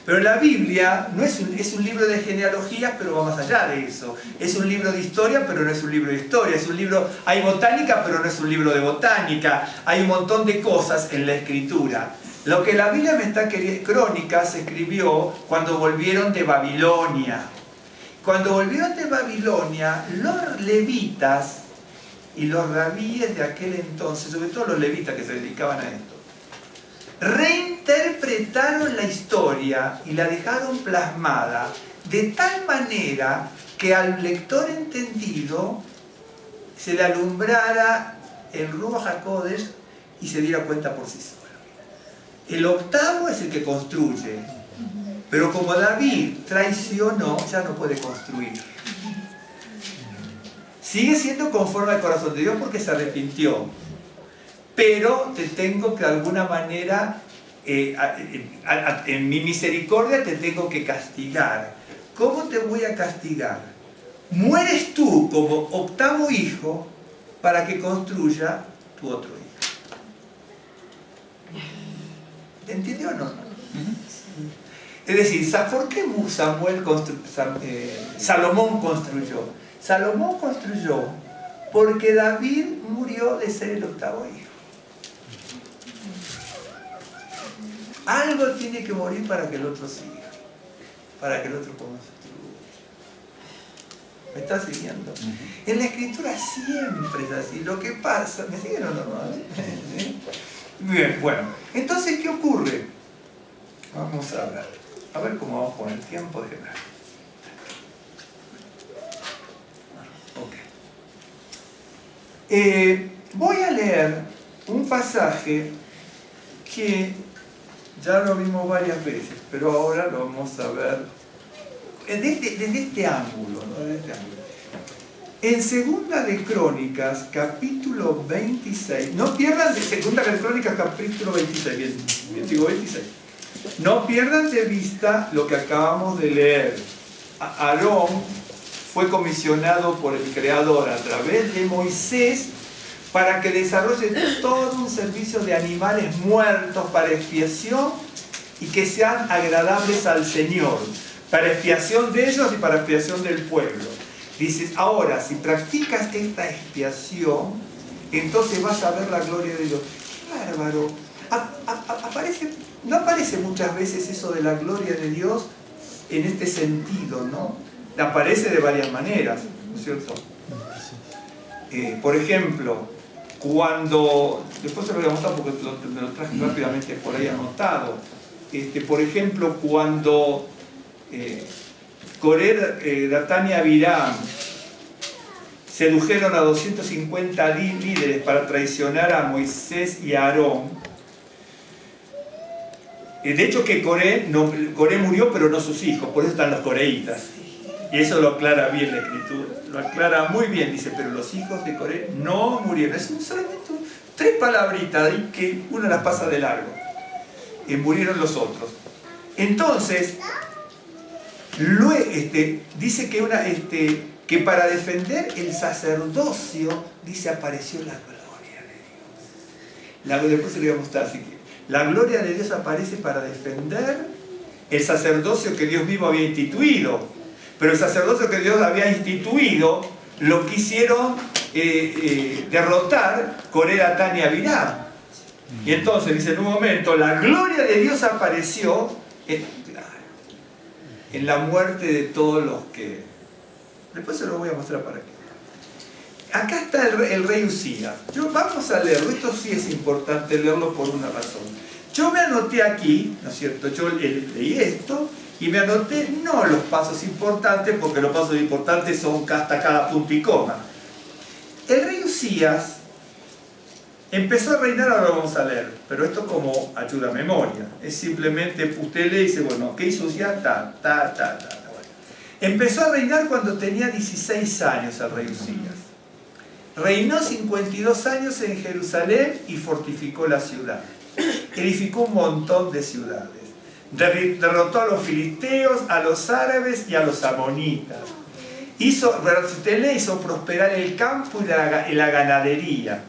Pero la Biblia no es un libro de genealogías, pero va más allá de eso. Es un libro de historia, pero no es un libro de historia. Es un libro, hay botánica, pero no es un libro de botánica. Hay un montón de cosas en la Escritura. Lo que la Biblia me está queriendo, Crónicas se escribió cuando volvieron de Babilonia. Cuando volvieron de Babilonia, los levitas y los rabíes de aquel entonces, sobre todo los levitas que se dedicaban a esto, reinterpretaron la historia y la dejaron plasmada de tal manera que al lector entendido se le alumbrara el Ruach HaKodesh y se diera cuenta por sí solo. El octavo es el que construye, pero como David traicionó, ya no puede construir. Sigue siendo conforme al corazón de Dios porque se arrepintió, pero te tengo que de alguna manera, en mi misericordia te tengo que castigar. ¿Cómo te voy a castigar? Mueres tú como octavo hijo para que construya tu otro hijo. ¿Entendió o no? Es decir, ¿por qué Salomón construyó? Salomón construyó porque David murió de ser el octavo hijo. Algo tiene que morir para que el otro siga, para que el otro construya. ¿Me estás siguiendo? En la escritura siempre es así. Lo que pasa, ¿me siguen o no? Bien, bueno. Entonces, ¿qué ocurre? Vamos a ver cómo vamos con el tiempo de ver. Voy a leer un pasaje que ya lo vimos varias veces, pero ahora lo vamos a ver desde este ángulo, ¿no? Desde este ángulo. En Segunda de Crónicas, capítulo 26, no pierdan de Segunda de Crónicas, capítulo 26, bien digo 26. No pierdan de vista lo que acabamos de leer. Aarón fue comisionado por el Creador a través de Moisés para que desarrolle todo un servicio de animales muertos para expiación y que sean agradables al Señor, para expiación de ellos y para expiación del pueblo. Dices, ahora, si practicas esta expiación, entonces vas a ver la gloria de Dios. ¡Qué bárbaro! No aparece muchas veces eso de la gloria de Dios en este sentido, ¿no? Aparece de varias maneras, ¿no es cierto? Por ejemplo, cuando, después se lo voy a mostrar porque me lo traje rápidamente por ahí anotado. Por ejemplo, cuando Coré, Datán y Abiram sedujeron a 250 líderes para traicionar a Moisés y a Aarón. De hecho que Coré murió, pero no sus hijos, por eso están los coreítas. Y eso lo aclara bien la escritura, lo aclara muy bien, dice, pero los hijos de Coré no murieron. Es solamente 3 palabritas ahí que uno las pasa de largo. Murieron los otros. Entonces, dice que para defender el sacerdocio, dice, apareció la gloria de Dios. Después se lo voy a mostrar, así que la gloria de Dios aparece para defender el sacerdocio que Dios mismo había instituido. Pero el sacerdocio que Dios había instituido lo quisieron derrotar Coré, Datán y Abiram. Y entonces dice en un momento, la gloria de Dios apareció en la muerte de todos los que... Después se lo voy a mostrar para que... Acá está el rey Usías. Vamos a leerlo, esto sí es importante leerlo por una razón. Yo me anoté aquí, ¿no es cierto? Yo leí esto y me anoté no los pasos importantes, porque los pasos importantes son hasta cada punto y coma. El rey Usías empezó a reinar, ahora lo vamos a leer, pero esto como ayuda a memoria. Es simplemente, usted lee y dice, bueno, ¿qué hizo Usías? Bueno. Empezó a reinar cuando tenía 16 años el rey Usías. Reinó 52 años en Jerusalén y fortificó la ciudad. Edificó un montón de ciudades. Derrotó a los filisteos, a los árabes y a los amonitas. Hizo prosperar el campo y la ganadería.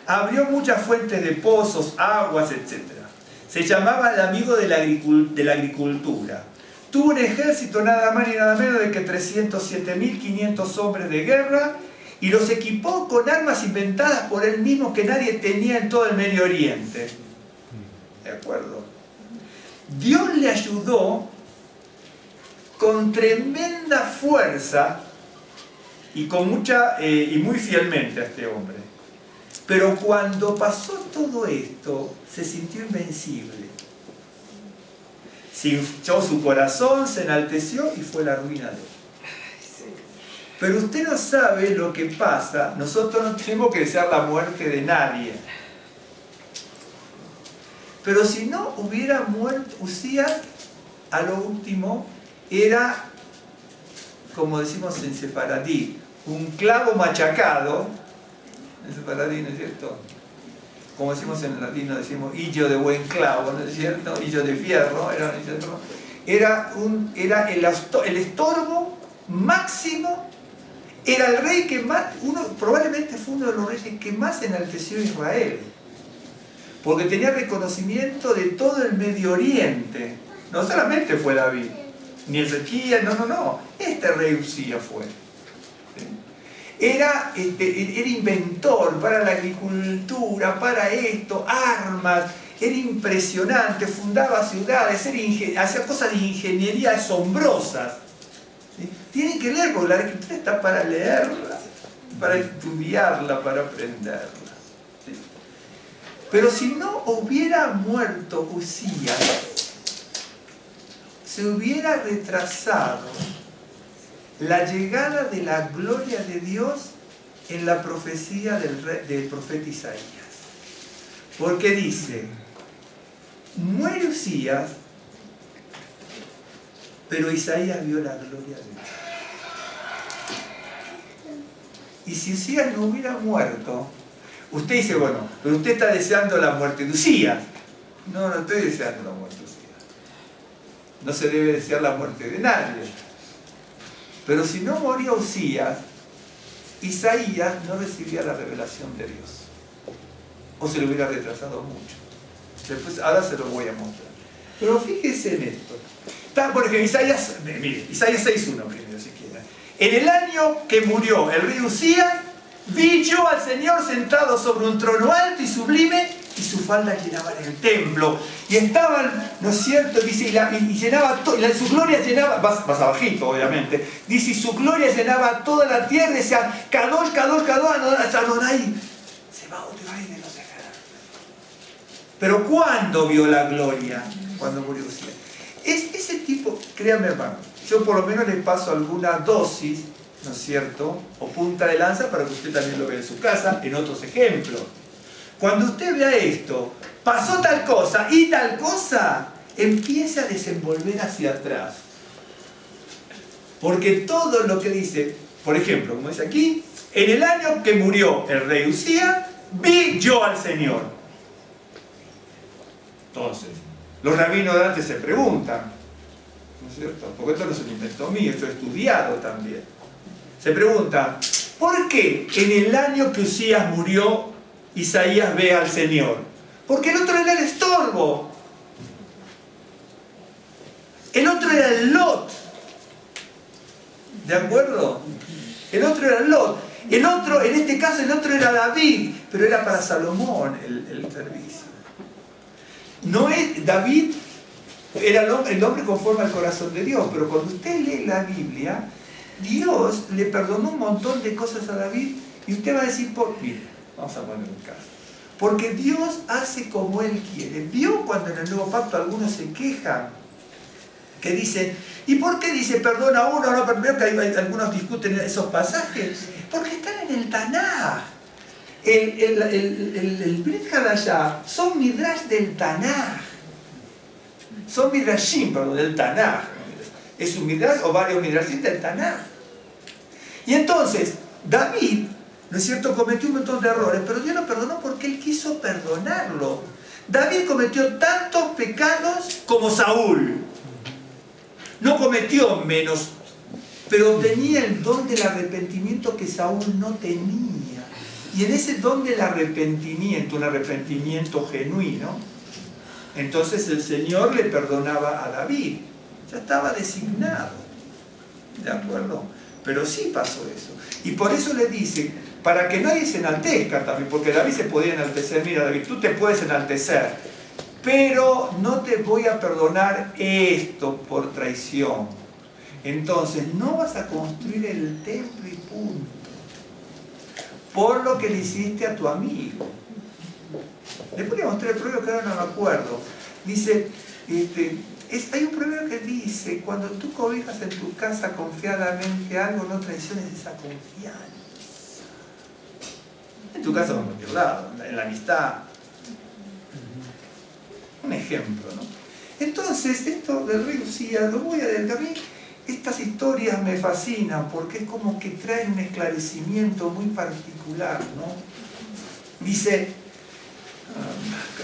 Abrió muchas fuentes de pozos, aguas, etc. Se llamaba el amigo de la agricultura. Tuvo un ejército nada más ni nada menos de que 307.500 hombres de guerra y los equipó con armas inventadas por él mismo que nadie tenía en todo el Medio Oriente. ¿De acuerdo? Dios le ayudó con tremenda fuerza y con mucha y muy fielmente a este hombre. Pero cuando pasó todo esto, se sintió invencible. Se hinchó su corazón, se enalteció y fue la ruina de él. Pero usted no sabe lo que pasa. Nosotros no tenemos que desear la muerte de nadie. Pero si no hubiera muerto, Uzías, a lo último, era, como decimos en sefaradí, un clavo machacado. En sefaradí, ¿no es cierto? Como decimos en latino, decimos hillo de buen clavo, ¿no es cierto? Hillo de fierro, era el estorbo máximo. Era el rey que más, probablemente fue uno de los reyes que más enalteció a Israel, porque tenía reconocimiento de todo el Medio Oriente. No solamente fue David, ni Ezequías, no. Este rey Uzías fue. Era inventor para la agricultura, para esto, armas, era impresionante, fundaba ciudades, hacía cosas de ingeniería asombrosas. ¿Sí? Tienen que leer, porque la escritura está para leerla, para estudiarla, para aprenderla. ¿Sí? Pero si no hubiera muerto Uzías, se hubiera retrasado la llegada de la gloria de Dios en la profecía del profeta Isaías. Porque dice, muere Uzías, pero Isaías vio la gloria de Dios. Y si Uzías no hubiera muerto, usted dice, bueno, pero usted está deseando la muerte de Uzías. No estoy deseando la muerte de Uzías. No se debe desear la muerte de nadie. Pero si no moría Uzías, Isaías no recibía la revelación de Dios. O se le hubiera retrasado mucho. Después, ahora se lo voy a mostrar. Pero fíjese en esto. Está, por ejemplo, Isaías 6.1 primero, si quieren. En el año que murió el rey Uzías, vi yo al Señor sentado sobre un trono alto y sublime, y su falda llenaba el templo. Y estaban, ¿no es cierto? Dice, y llenaba su gloria llenaba, más abajito obviamente, dice, y su gloria llenaba toda la tierra, y decía, Kadosh, Kadosh, Kadosh, Adonai, Sebaot de los ejércitos. Pero ¿cuándo vio la gloria? Cuando murió Uzías. Ese tipo, créanme hermano, yo por lo menos les paso alguna dosis, ¿no es cierto? O punta de lanza para que usted también lo vea en su casa, en otros ejemplos. Cuando usted vea esto, pasó tal cosa y tal cosa, empiece a desenvolver hacia atrás. Porque todo lo que dice, por ejemplo, como dice aquí, en el año que murió el rey Uzías, vi yo al Señor. Entonces, los rabinos de antes se preguntan, ¿no es cierto? Porque esto no es un invento mío, esto es estudiado también. Se preguntan, ¿por qué en el año que Uzías murió, Isaías ve al Señor? Porque el otro era el estorbo. El otro era el Lot. ¿De acuerdo? El otro era el Lot. El otro, en este caso, el otro era David, pero era para Salomón el servicio. No es, David era el hombre conforme al corazón de Dios, pero cuando usted lee la Biblia, Dios le perdonó un montón de cosas a David y usted va a decir, mire, vamos a poner un caso. Porque Dios hace como Él quiere. ¿Vio cuando en el Nuevo Pacto algunos se quejan? Que dicen, ¿y por qué dice perdona a uno? No, primero que algunos discuten esos pasajes. Porque están en el Tanaj. El Brit Hadashah son midrash del Tanaj. Son midrashim, perdón, del Tanaj. Es un midrash o varios midrashim del Tanaj. Y entonces, David, ¿no es cierto?, cometió un montón de errores, pero Dios lo perdonó porque Él quiso perdonarlo. David cometió tantos pecados como Saúl. No cometió menos, pero tenía el don del arrepentimiento que Saúl no tenía. Y en ese don del arrepentimiento, un arrepentimiento genuino, entonces el Señor le perdonaba a David. Ya estaba designado. ¿De acuerdo? Pero sí pasó eso. Y por eso le dice, para que nadie se enaltezca también, porque David se podía enaltecer. Mira, David, tú te puedes enaltecer, pero no te voy a perdonar esto por traición. Entonces no vas a construir el templo y punto, por lo que le hiciste a tu amigo. Después le mostré el proverbio que ahora no me acuerdo. Dice, hay un proverbio que dice, cuando tú cobijas en tu casa confiadamente algo, no traiciones esa confianza. En tu casa o en cualquier lado, en la amistad. Un ejemplo, ¿no? Entonces, esto del rey Usías, lo voy a decir, a mí estas historias me fascinan porque es como que traen un esclarecimiento muy particular, ¿no? Dice,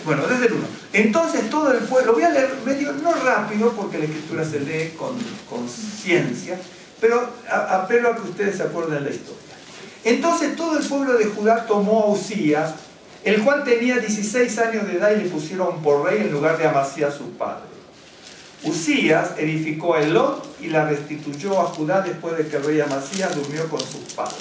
bueno, desde el 1. Entonces todo el pueblo, lo voy a leer medio, no rápido porque la escritura se lee con ciencia, pero apelo a que ustedes se acuerden de la historia. Entonces todo el pueblo de Judá tomó a Usías, el cual tenía 16 años de edad, y le pusieron por rey en lugar de Amasías su padre. Usías edificó a Elot y la restituyó a Judá después de que el rey Amasías durmió con sus padres.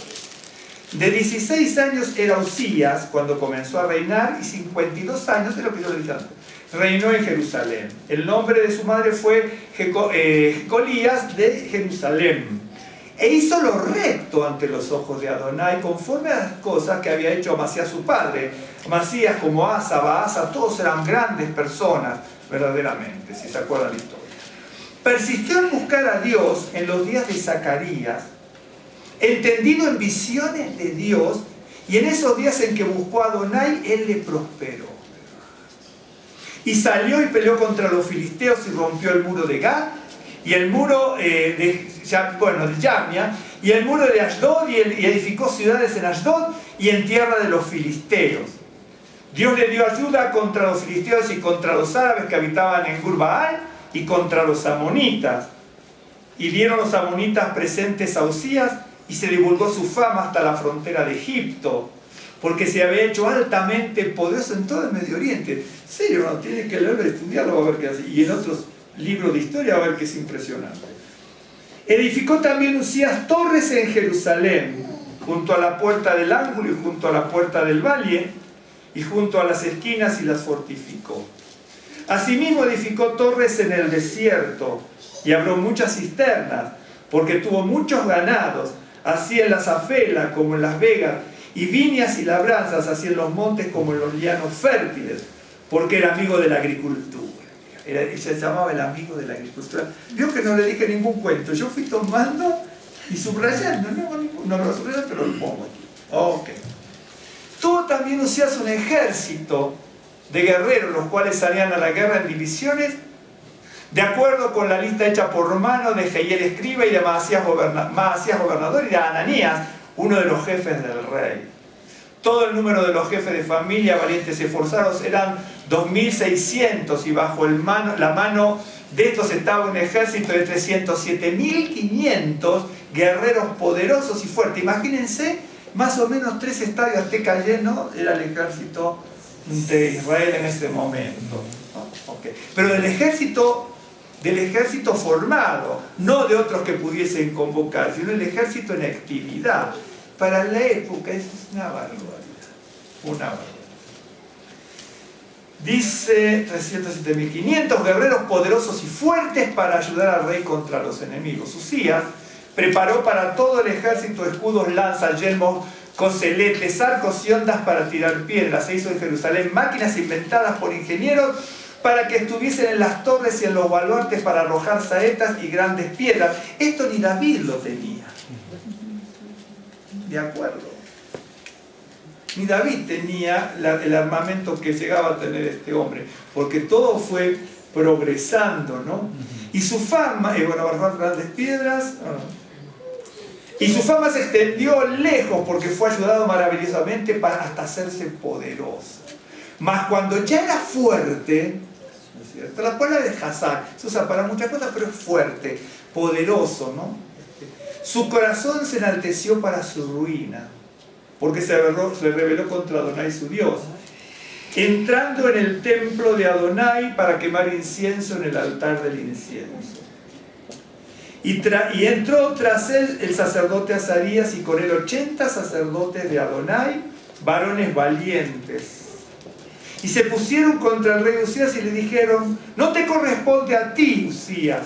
De 16 años era Usías cuando comenzó a reinar, y 52 años, es lo que yo le dije antes, reinó en Jerusalén. El nombre de su madre fue Jecolías de Jerusalén. E hizo lo recto ante los ojos de Adonai, conforme a las cosas que había hecho Amasías su padre. Amasías, como Asa, Baasa, todos eran grandes personas, verdaderamente, si se acuerdan la historia. Persistió en buscar a Dios en los días de Zacarías, entendido en visiones de Dios, y en esos días en que buscó a Adonai, él le prosperó. Y salió y peleó contra los filisteos y rompió el muro de Gad, y el muro de Yamia, y el muro de Ashdod, y edificó ciudades en Ashdod y en tierra de los filisteos. Dios le dio ayuda contra los filisteos y contra los árabes que habitaban en Gur-Baal y contra los amonitas. Y dieron los amonitas presentes a Usías, y se divulgó su fama hasta la frontera de Egipto, porque se había hecho altamente poderoso en todo el Medio Oriente. Serio, no tiene que leerlo y estudiarlo, va a ver qué hace. Y en otros libros de historia va a ver que es impresionante. Edificó también Usías torres en Jerusalén, junto a la puerta del ángulo y junto a la puerta del valle, y junto a las esquinas, y las fortificó. Asimismo edificó torres en el desierto, y abrió muchas cisternas, porque tuvo muchos ganados, así en la Zafela como en las vegas, y viñas y labranzas, así en los montes como en los llanos fértiles, porque era amigo de la agricultura. Se llamaba el amigo de la agricultura. Vio que no le dije ningún cuento, yo fui tomando y subrayando, no me lo subrayé, pero lo pongo aquí. Ok. Tuvo también Usías un ejército de guerreros, los cuales salían a la guerra en divisiones, de acuerdo con la lista hecha por mano de Jehiel escriba y de Maasías gobernador, y de Ananías, uno de los jefes del rey. Todo el número de los jefes de familia, valientes y esforzados, eran 2.600, y bajo la mano de estos estaba un ejército de 307.500 guerreros poderosos y fuertes. Imagínense, más o menos 3 estadios Azteca llenos era el ejército de Israel en ese momento. Okay. Pero del ejército formado, no de otros que pudiesen convocar, sino el ejército en actividad. Para la época eso es una barbaridad, una barbaridad. Dice 307.500 guerreros poderosos y fuertes para ayudar al rey contra los enemigos. Usías preparó para todo el ejército escudos, lanzas, yelmos, coseletes, arcos y ondas para tirar piedras. Se hizo en Jerusalén máquinas inventadas por ingenieros para que estuviesen en las torres y en los baluartes para arrojar saetas y grandes piedras. Esto ni David lo tenía. ¿De acuerdo? Ni David tenía el armamento que llegaba a tener este hombre, porque todo fue progresando, ¿no? Y su fama, arrojar grandes piedras, y su fama se extendió lejos porque fue ayudado maravillosamente hasta hacerse poderoso. Mas cuando ya era fuerte, ¿no es cierto? La palabra de Hazak se usa para muchas cosas, pero es fuerte, poderoso, ¿no? Su corazón se enalteció para su ruina, porque se rebeló contra Adonai su Dios, entrando en el templo de Adonai para quemar incienso en el altar del incienso. Y entró tras él el sacerdote Azarías, y con él 80 sacerdotes de Adonai, varones valientes. Y se pusieron contra el rey Usías y le dijeron: no te corresponde a ti, Usías,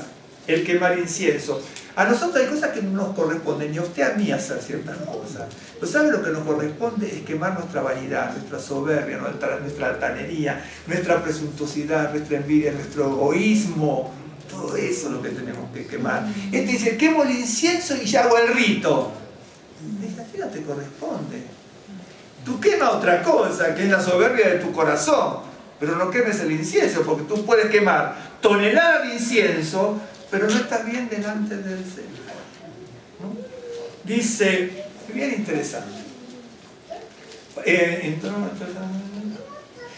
el quemar incienso. A nosotros hay cosas que no nos corresponden, ni a usted a mí hacer ciertas cosas. Pero ¿sabe lo que nos corresponde? Es quemar nuestra vanidad, nuestra soberbia, nuestra altanería, nuestra presuntuosidad, nuestra envidia, nuestro egoísmo. Todo eso es lo que tenemos que quemar. Este dice: quemo el incienso y ya hago el rito. A ti no te corresponde. Tú quema otra cosa, que es la soberbia de tu corazón. Pero no quemes el incienso, porque tú puedes quemar toneladas de incienso, pero no estás bien delante del Señor, ¿no? Dice, bien interesante.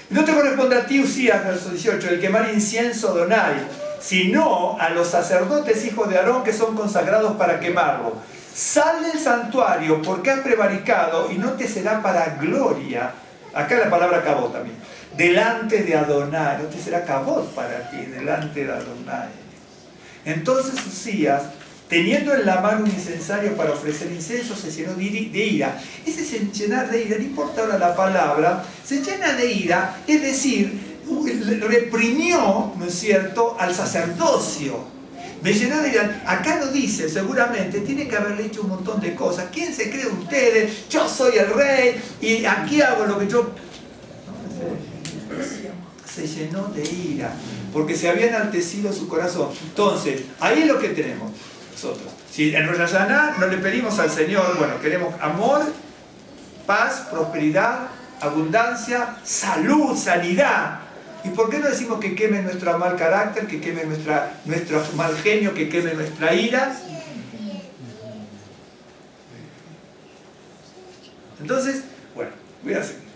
No te corresponde a ti, Usías, verso 18, el quemar incienso a Adonai, sino a los sacerdotes hijos de Aarón que son consagrados para quemarlo. Sal del santuario porque has prevaricado y no te será para gloria. Acá la palabra cabot también. Delante de Adonai, no te será cabot para ti, delante de Adonai. Entonces Usías, teniendo en la mano un incensario para ofrecer incienso, se llenó de ira. Ese llenar de ira, no importa ahora la palabra, se llena de ira, es decir, reprimió, ¿no es cierto?, al sacerdocio. Me llenó de ira. Acá lo dice, seguramente, tiene que haberle hecho un montón de cosas. ¿Quién se cree ustedes? Yo soy el rey y aquí hago lo que yo... No, se llenó de ira, porque se había enaltecido su corazón. Entonces, ahí es lo que tenemos nosotros. Si en Rosh Hashanah no le pedimos al Señor, bueno, queremos amor, paz, prosperidad, abundancia, salud, sanidad. ¿Y por qué no decimos que queme nuestro mal carácter, que queme nuestro mal genio, que queme nuestra ira? Entonces, bueno, voy a seguir.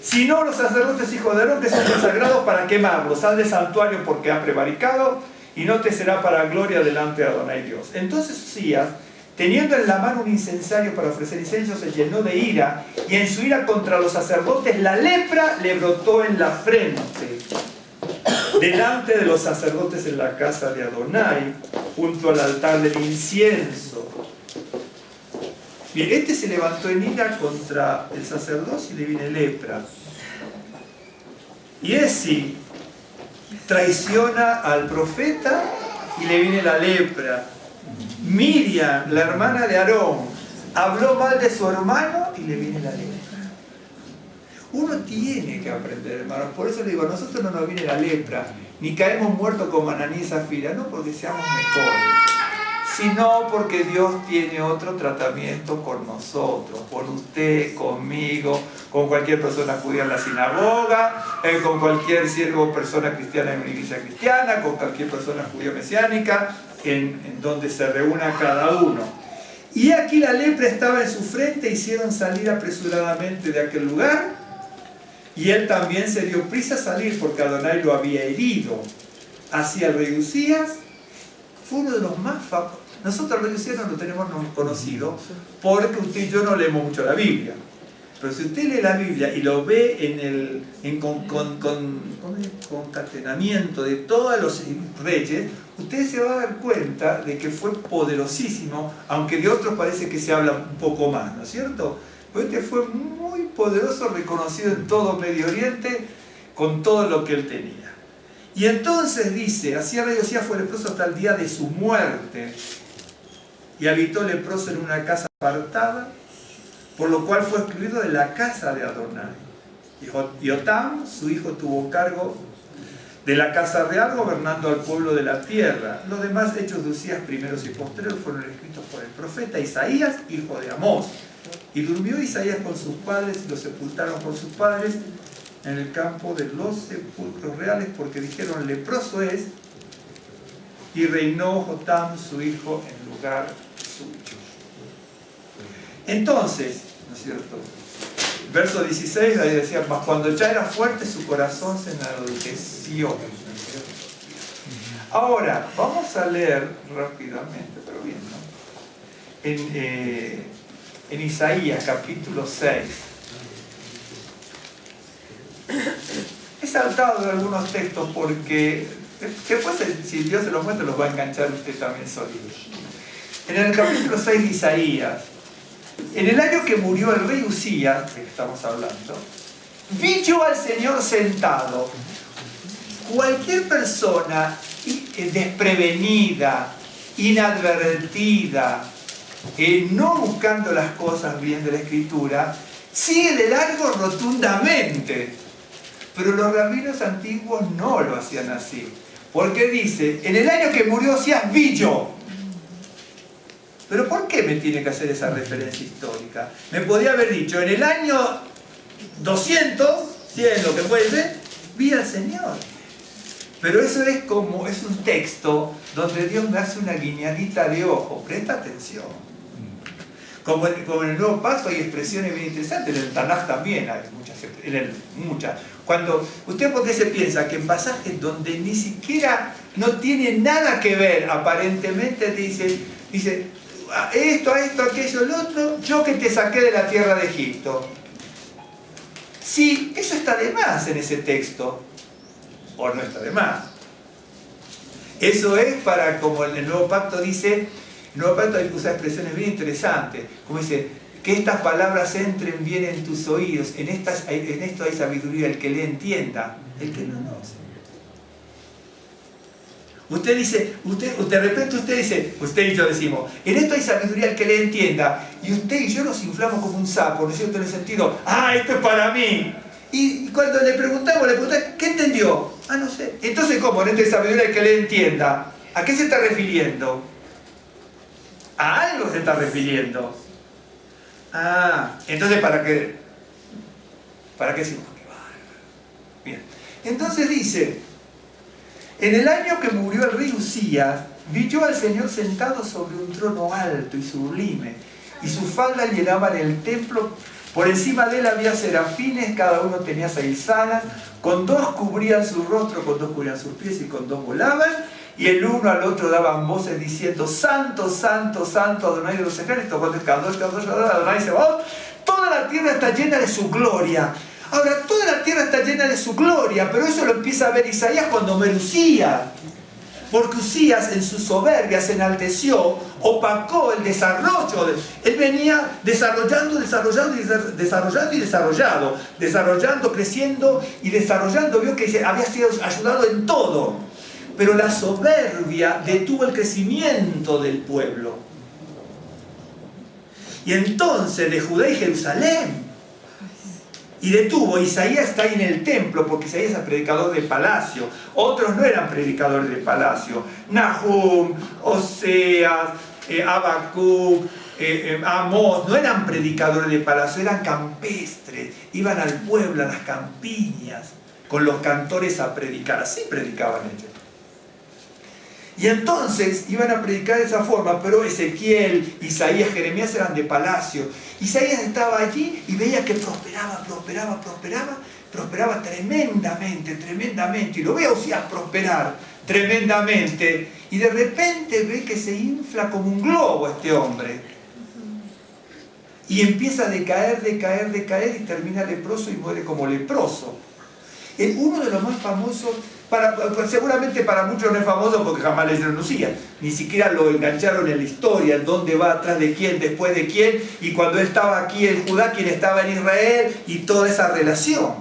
Sino los sacerdotes hijos de Aarón que son consagrados para quemarlo. Sal del santuario porque ha prevaricado y no te será para gloria delante de Adonai Dios. Entonces Usías, teniendo en la mano un incensario para ofrecer incienso, se llenó de ira, y en su ira contra los sacerdotes la lepra le brotó en la frente, delante de los sacerdotes en la casa de Adonai, junto al altar del incienso. Bien, este se levantó en ira contra el sacerdocio y le viene lepra. Y Esi traiciona al profeta y le viene la lepra. Miriam, la hermana de Aarón, habló mal de su hermano y le viene la lepra. Uno tiene que aprender, hermanos. Por eso le digo, a nosotros no nos viene la lepra, ni caemos muertos como Ananí y Zafira, no porque seamos mejores, sino porque Dios tiene otro tratamiento con nosotros, con usted, conmigo, con cualquier persona judía en la sinagoga, con cualquier siervo o persona cristiana en una iglesia cristiana, con cualquier persona judía mesiánica, en donde se reúna cada uno. Y aquí la lepra estaba en su frente, hicieron salir apresuradamente de aquel lugar, y él también se dio prisa a salir porque Adonai lo había herido. Hacia el rey Usías, fue uno de los más famosos. Nosotros el rey Usías no lo tenemos conocido porque usted y yo no leemos mucho la Biblia. Pero si usted lee la Biblia y lo ve en concatenamiento de todos los reyes, usted se va a dar cuenta de que fue poderosísimo, aunque de otros parece que se habla un poco más, ¿no es cierto? Pero este fue muy poderoso, reconocido en todo Medio Oriente, con todo lo que él tenía. Y entonces dice, así el rey Usías fue leproso hasta el día de su muerte, y habitó leproso en una casa apartada, por lo cual fue excluido de la casa de Adonai. Y Jotam, su hijo, tuvo cargo de la casa real, gobernando al pueblo de la tierra. Los demás hechos de Usías, primeros y postreros, fueron escritos por el profeta Isaías, hijo de Amós. Y durmió Isaías con sus padres, y lo sepultaron con sus padres en el campo de los sepulcros reales, porque dijeron, leproso es, y reinó Jotam, su hijo, en lugar suyo. Entonces, ¿no es cierto? Verso 16, ahí decía, mas cuando ya era fuerte, su corazón se enalteció. Ahora, vamos a leer rápidamente, pero bien, ¿no? En Isaías, capítulo 6. He saltado de algunos textos porque después, si Dios se los muestra, los va a enganchar usted también solito. En el capítulo 6 de Isaías, en el año que murió el rey Usías, del que estamos hablando, vi yo al Señor sentado. Cualquier persona desprevenida, inadvertida, no buscando las cosas bien de la Escritura, sigue de largo rotundamente. Pero los rabinos antiguos no lo hacían así. Porque dice, en el año que murió Osías vi yo. Pero ¿por qué me tiene que hacer esa referencia histórica? Me podía haber dicho, en el año 200, 100, lo que fuese, vi al Señor. Pero eso es un texto donde Dios me hace una guiñadita de ojo. Presta atención. Como en el Nuevo Pacto hay expresiones bien interesantes, en el Tanaj también hay muchas. Cuando usted, ¿por qué se piensa que en pasajes donde ni siquiera no tiene nada que ver, aparentemente dice esto, aquello, el otro, yo que te saqué de la tierra de Egipto? Sí, eso está de más en ese texto, o no está de más. Eso es para, como el Nuevo Pacto dice, el Nuevo Pacto hay que usar expresiones bien interesantes, como dice, que estas palabras entren bien en tus oídos, en esto hay sabiduría, el que le entienda, el que no, no. Usted dice, de repente usted dice, usted y yo decimos, en esto hay sabiduría, el que le entienda, y usted y yo nos inflamos como un sapo, ¿no es cierto? En el sentido, esto es para mí. Y cuando le preguntamos, ¿qué entendió? No sé. Entonces, ¿cómo? En esto hay sabiduría, el que le entienda. ¿A qué se está refiriendo? A algo se está refiriendo. Entonces, ¿para qué? ¿Para qué decimos? ¡Qué bárbaro! Bien. Entonces dice, en el año que murió el rey Usías, vi yo al Señor sentado sobre un trono alto y sublime, y sus faldas llenaban el templo. Por encima de él había serafines, cada uno tenía 6 alas, con 2 cubrían su rostro, con 2 cubrían sus pies y con 2 volaban, y el uno al otro daban voces diciendo, Santo, Santo, Santo, Adonai de los ejércitos, Adonai Sebaot. Toda la tierra está llena de su gloria. Ahora, toda la tierra está llena de su gloria, pero eso lo empieza a ver Isaías cuando muere Usías. Porque Usías en su soberbia se enalteció, opacó el desarrollo. Él venía desarrollando, creciendo y desarrollando. Vio que había sido ayudado en todo. Pero la soberbia detuvo el crecimiento del pueblo. Y entonces de Judá y Jerusalén. Y detuvo, Isaías está ahí en el templo, porque Isaías es predicador de palacio. Otros no eran predicadores de palacio. Nahum, Oseas, Habacuc, Amós, no eran predicadores de palacio, eran campestres. Iban al pueblo, a las campiñas, con los cantores a predicar. Así predicaban ellos. Y entonces iban a predicar de esa forma, pero Ezequiel, Isaías, Jeremías eran de palacio. Isaías estaba allí y veía que prosperaba tremendamente, y lo ve a Usías prosperar tremendamente, y de repente ve que se infla como un globo este hombre, y empieza a decaer, y termina leproso y muere como leproso. Uno de los más famosos, seguramente para muchos no es famoso porque jamás leyeron Usías, ni siquiera lo engancharon en la historia, en dónde va, atrás de quién, después de quién, y cuando él estaba aquí en Judá, quién estaba en Israel, y toda esa relación.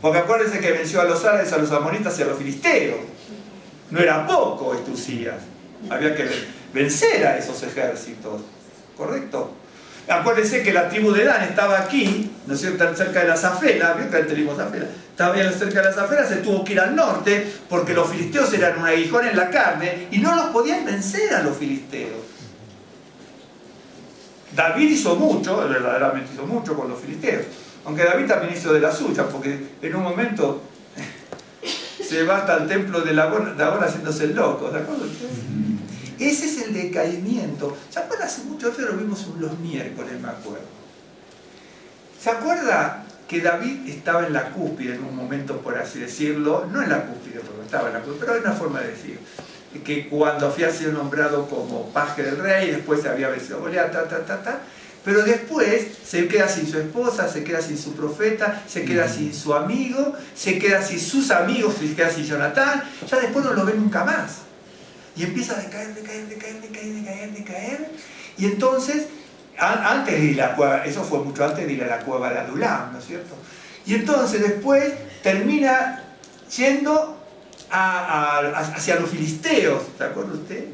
Porque acuérdense que venció a los árabes, a los amonitas y a los filisteos. No era poco este Usías, había que vencer a esos ejércitos, ¿correcto? Acuérdense que la tribu de Dan estaba aquí, ¿no es cierto?, cerca de la Zafela, ¿vio que tenemos Zafela? Estaba bien cerca de la Zafela, se tuvo que ir al norte porque los filisteos eran un aguijón en la carne y no los podían vencer a los filisteos. David hizo mucho, verdaderamente hizo mucho con los filisteos, aunque David también hizo de la suya, porque en un momento se va hasta el templo de Dagón haciéndose el loco, ¿de acuerdo? Ese es el decaimiento. ¿Se acuerda? Hace mucho, eso lo vimos los miércoles, me acuerdo. ¿Se acuerda que David estaba en la cúspide en un momento, por así decirlo? No en la cúspide, porque estaba en la cúspide, pero hay una forma de decir. Que cuando había sido nombrado como paje del rey, después se había vencido a Goliat, pero después se queda sin su esposa, se queda sin su profeta, se queda sin su amigo, se queda sin sus amigos, se queda sin Jonatán, ya después no lo ve nunca más. Y empieza a decaer, y entonces, antes de ir a la cueva, eso fue mucho antes de ir a la cueva de Adulam, ¿no es cierto? Y entonces después termina yendo hacia los filisteos, ¿se acuerda usted?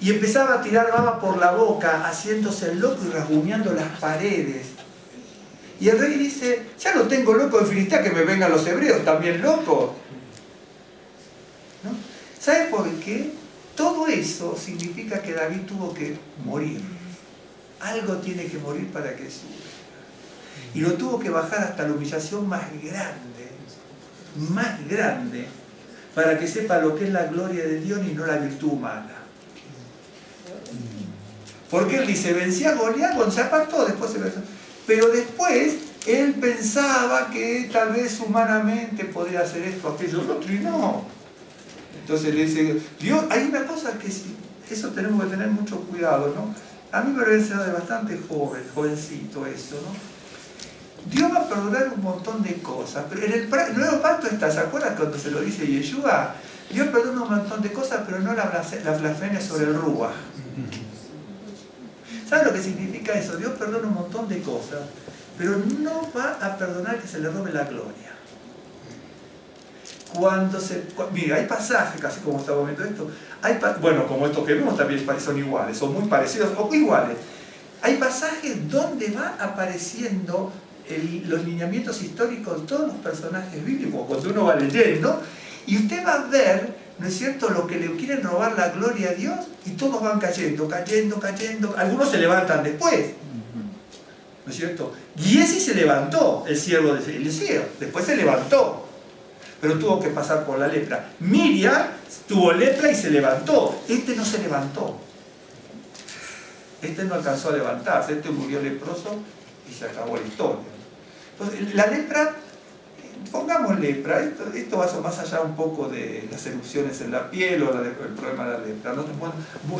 Y empezaba a tirar baba por la boca, haciéndose el loco y rasguñando las paredes. Y el rey dice, ya no tengo loco de Filistea, que me vengan los hebreos también locos. ¿No? ¿Sabe por qué? Todo eso significa que David tuvo que morir. Algo tiene que morir para que suba. Y lo tuvo que bajar hasta la humillación más grande, para que sepa lo que es la gloria de Dios y no la virtud humana. Porque él dice, vencía a Goliat, cuando se apartó, después se venció. Pero después, él pensaba que tal vez humanamente podía hacer esto, aquello, lo otro, y no. Entonces le dice, Dios, hay una cosa que sí, eso tenemos que tener mucho cuidado, ¿no? A mí me lo he enseñado de bastante jovencito eso, ¿no? Dios va a perdonar un montón de cosas, pero en el nuevo pacto está, ¿se acuerdan cuando se lo dice Yeshua? Dios perdona un montón de cosas, pero no la blasfemia sobre el Ruach. ¿Saben lo que significa eso? Dios perdona un montón de cosas, pero no va a perdonar que se le robe la gloria. Mira, hay pasajes, casi como estamos viendo esto, bueno, como estos que vemos también son iguales, son muy parecidos o iguales. Hay pasajes donde va apareciendo los lineamientos históricos de todos los personajes bíblicos, cuando uno va leyendo, y usted va a ver, ¿no es cierto?, lo que le quieren robar la gloria a Dios, y todos van cayendo, algunos se levantan después, ¿no es cierto? Giesi se levantó, el siervo de Eliseo, después se levantó, pero tuvo que pasar por la lepra. Miriam tuvo lepra y se levantó, este no se levantó. Este no alcanzó a levantarse, este murió leproso y se acabó la historia. Entonces, la lepra, pongamos lepra, esto va más allá un poco de las erupciones en la piel o el problema de la lepra. ¿No?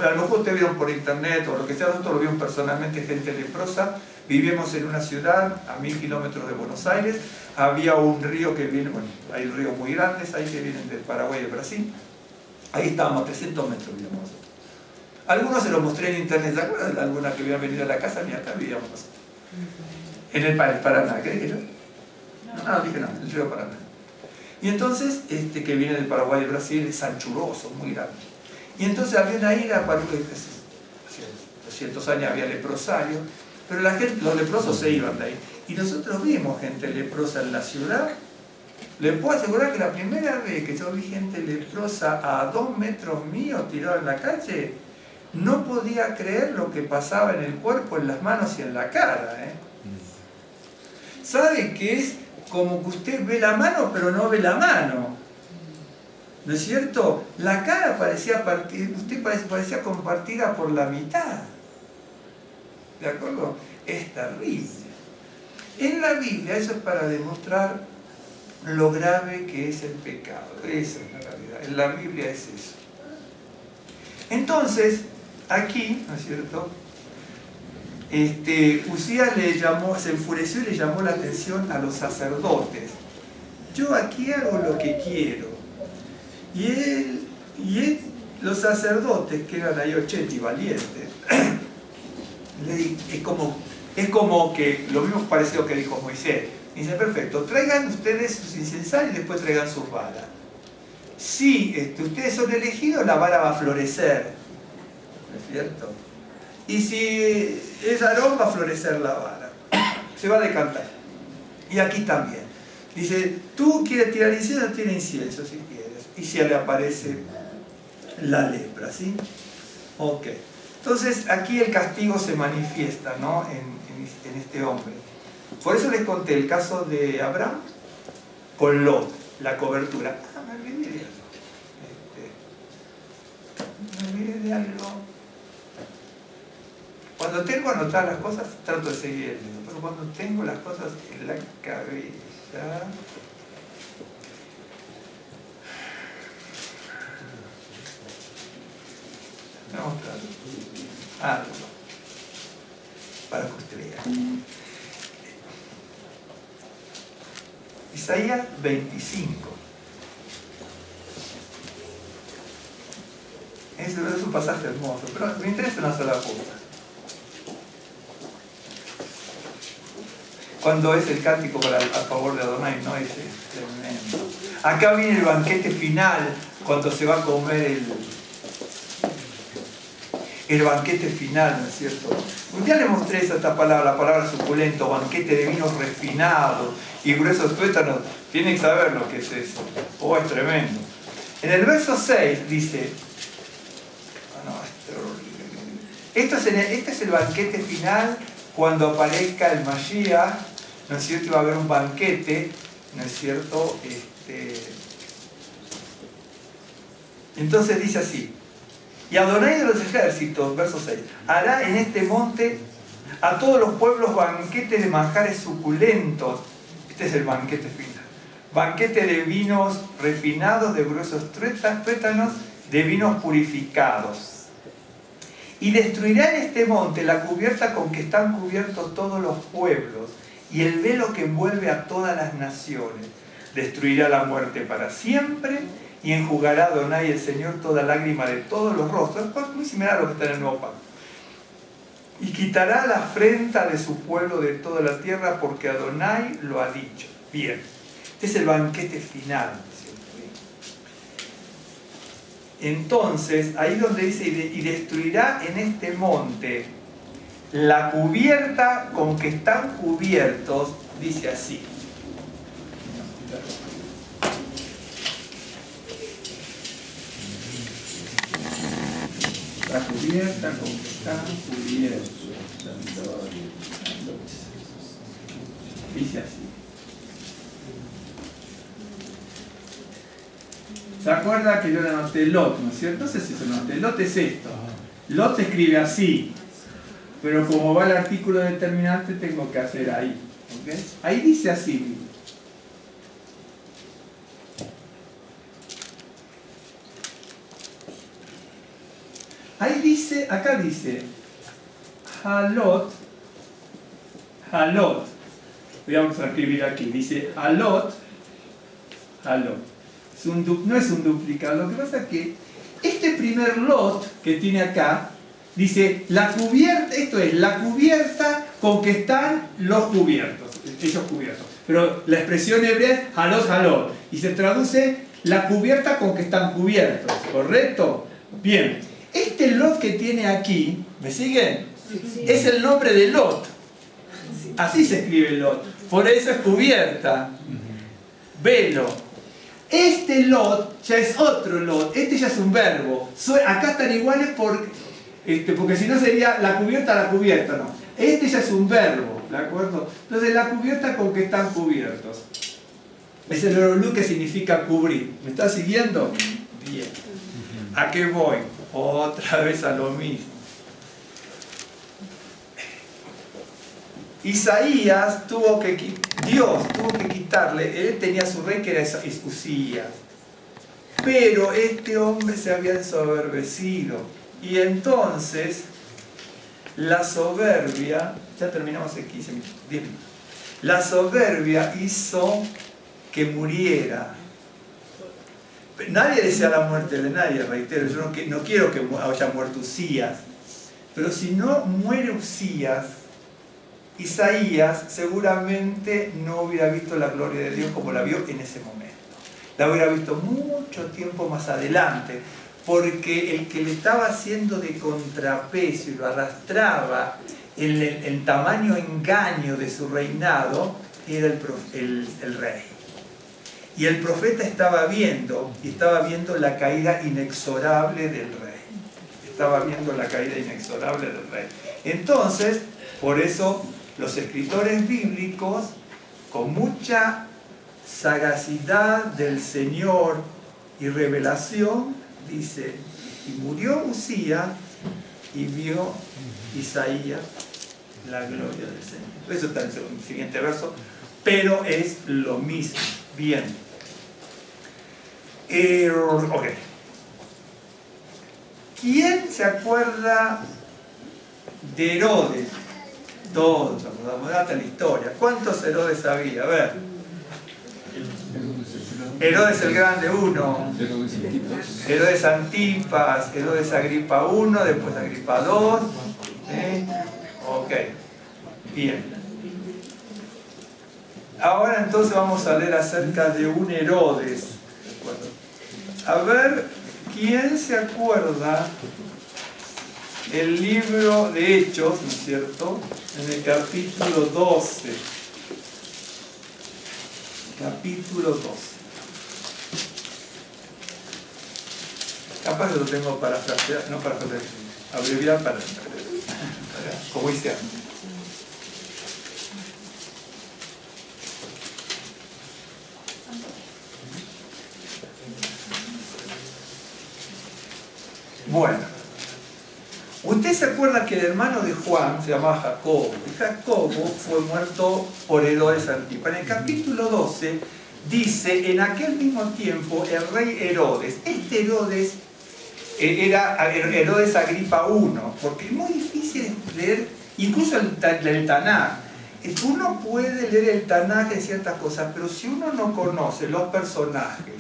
A lo mejor ustedes vieron por internet o lo que sea, nosotros lo vimos personalmente, gente leprosa. Vivimos en una ciudad a 1000 kilómetros de Buenos Aires, había un río que viene, bueno, hay ríos muy grandes ahí que vienen del Paraguay y del Brasil. Ahí estábamos a 300 metros, vivíamos nosotros. Algunos se los mostré en internet, ¿se acuerdan? Alguna que habían venido a la casa, ni acá vivíamos nosotros. En el Paraná, ¿qué dije yo? No, dije no, el río Paraná. Y entonces, que viene del Paraguay y Brasil, es anchuroso, muy grande. Y entonces había ahí, hace 200 años había leprosarios, pero la gente, los leprosos se iban de ahí. Y nosotros vimos gente leprosa en la ciudad. Le puedo asegurar que la primera vez que yo vi gente leprosa a 2 metros míos tirada en la calle, no podía creer lo que pasaba en el cuerpo, en las manos y en la cara. ¿Sabe que es como que usted ve la mano pero no ve la mano? ¿No es cierto? La cara parecía parecía compartida por la mitad. ¿De acuerdo? Es terrible. En la Biblia eso es para demostrar lo grave que es el pecado. Esa es la realidad. En la Biblia es eso. Entonces, aquí, ¿no es cierto? Uzías se enfureció y le llamó la atención a los sacerdotes. Yo aquí hago lo que quiero. Y los sacerdotes, que eran ahí 80 y valientes, es como que lo mismo parecido que dijo Moisés. Dice, perfecto, traigan ustedes sus incensarios y después traigan sus varas. Si ustedes son elegidos, la vara va a florecer. ¿No es cierto? Y si es Aarón, va a florecer la vara. Se va a decantar. Y aquí también. Dice, tú quieres tirar incienso, tira incienso si quieres. Y si le aparece la lepra, ¿sí? Ok. Entonces aquí el castigo se manifiesta, ¿no? en este hombre. Por eso les conté el caso de Abraham con Lot, la cobertura. Me olvidé de algo. Me olvidé de algo. Cuando tengo anotadas las cosas, trato de seguir el dedo, pero cuando tengo las cosas en la cabeza... Vamos a algo para que usted vea. Isaías 25. Ese es un pasaje hermoso, pero me interesa una sola cosa. cuando es el cántico a favor de Adonai, ¿no? Es tremendo. Acá viene el banquete final, cuando se va a comer el banquete final, ¿no es cierto? Un día le mostré esta palabra, la palabra suculento, banquete de vinos refinados y gruesos tuétanos. Tienen que saber lo que es eso. Oh, es tremendo. En el verso 6 dice, este es el banquete final cuando aparezca el Mashiach, ¿no es cierto? Y va a haber un banquete, ¿no es cierto? Entonces dice así, y Adonai de los ejércitos, verso 6, hará en este monte a todos los pueblos banquete de manjares suculentos. Este es el banquete final. Banquete de vinos refinados, de gruesos tuétanos, de vinos purificados. Y destruirá en este monte la cubierta con que están cubiertos todos los pueblos y el velo que envuelve a todas las naciones. Destruirá la muerte para siempre y enjugará a Adonai el Señor toda lágrima de todos los rostros. Es muy similar a lo que está en el Nuevo Pacto. Y quitará la afrenta de su pueblo de toda la tierra porque Adonai lo ha dicho. Bien, este es el banquete final. Entonces, ahí donde dice, y destruirá en este monte la cubierta con que están cubiertos, dice así. La cubierta con que están cubiertos. Dice así. ¿Se acuerda que yo le anoté Lot, no es cierto? No sé si se lo anoté. Lot es esto. Lot se escribe así. Pero como va el artículo determinante, tengo que hacer ahí. ¿Okay? Ahí dice así. Ahí dice, acá dice, Halot. Vamos a escribir aquí. Dice Halot. No es un duplicado, lo que pasa es que este primer lot que tiene acá dice la cubierta, esto es la cubierta con que están los cubiertos, ellos cubiertos, pero la expresión hebrea es halot y se traduce la cubierta con que están cubiertos, ¿correcto? Bien, este lot que tiene aquí, ¿me siguen? Sí. Es el nombre de Lot, así se escribe Lot, por eso es cubierta, velo. Este Lot ya es otro Lot, este ya es un verbo. Acá están iguales porque si no sería la cubierta, no. Este ya es un verbo, ¿de acuerdo? Entonces la cubierta con que están cubiertos. Es el orolú que significa cubrir. ¿Me está siguiendo? Bien. ¿A qué voy? Otra vez a lo mismo. Isaías Dios tuvo que quitarle, él tenía su rey que era Usías, pero este hombre se había ensoberbecido y entonces la soberbia, ya terminamos en 15 minutos, 10 minutos, la soberbia hizo que muriera. Nadie desea la muerte de nadie, reitero, yo no quiero que haya muerto Usías, pero si no muere Usías, Isaías seguramente no hubiera visto la gloria de Dios como la vio en ese momento. La hubiera visto mucho tiempo más adelante, porque el que le estaba haciendo de contrapeso y lo arrastraba en el tamaño engaño de su reinado era el rey. Y el profeta estaba viendo la caída inexorable del rey. Estaba viendo la caída inexorable del rey. Entonces, por eso los escritores bíblicos, con mucha sagacidad del Señor y revelación, dice, y murió Usías y vio Isaías la gloria del Señor. Eso está en el siguiente verso, pero es lo mismo. Bien. Ok. ¿Quién se acuerda de Herodes? Todos, acordamos hasta la historia. ¿Cuántos Herodes había? A ver. Herodes el Grande 1, Herodes Antipas, Herodes Agripa 1, después Agripa 2. Ok, bien. Ahora entonces vamos a leer acerca de un Herodes. A ver, ¿quién se acuerda el libro de Hechos, ¿no es cierto? En el capítulo 12. Capítulo 12. Capaz que lo tengo para frasear, no para frasear, abreviar para como hice antes. Bueno, usted se acuerda que el hermano de Juan se llamaba Jacobo, y Jacobo fue muerto por Herodes Antipas. En el capítulo 12 dice, en aquel mismo tiempo el rey Herodes, este Herodes era Herodes Agripa I, porque es muy difícil leer, incluso el Tanaj. Uno puede leer el Tanaj en ciertas cosas, pero si uno no conoce los personajes,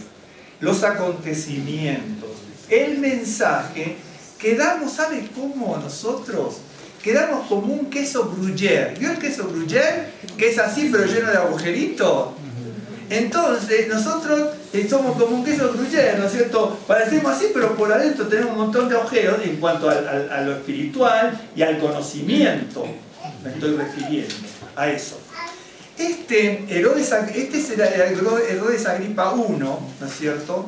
los acontecimientos, el mensaje, quedamos, ¿sabe cómo nosotros? Quedamos como un queso gruyère. ¿Vio el queso gruyère? Que es así pero lleno de agujeritos. Entonces nosotros somos como un queso gruyère, ¿no es cierto? Parecemos así, pero por adentro tenemos un montón de agujeros en cuanto a lo espiritual y al conocimiento. Me estoy refiriendo a eso. Este será Herodes Agripa I, ¿no es cierto?,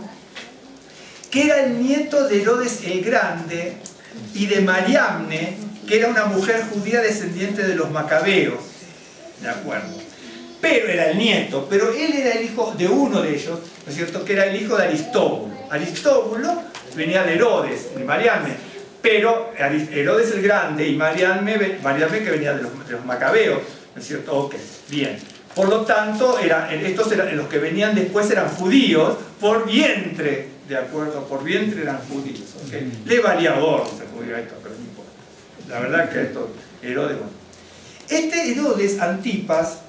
que era el nieto de Herodes el Grande y de Mariamne, que era una mujer judía descendiente de los macabeos, ¿de acuerdo? Pero era el nieto, pero él era el hijo de uno de ellos, ¿no es cierto?, que era el hijo de Aristóbulo. Aristóbulo venía de Herodes, de Mariamne, pero Herodes el Grande y Mariamne que venía de los macabeos, ¿no es cierto? Ok, bien. Por lo tanto, los que venían después eran judíos por vientre, ¿de acuerdo? Por vientre eran judíos, ¿ok? Le valía gorro ser judío a esto, pero no importa. La verdad que esto, Herodes, bueno. Este Herodes Antipas,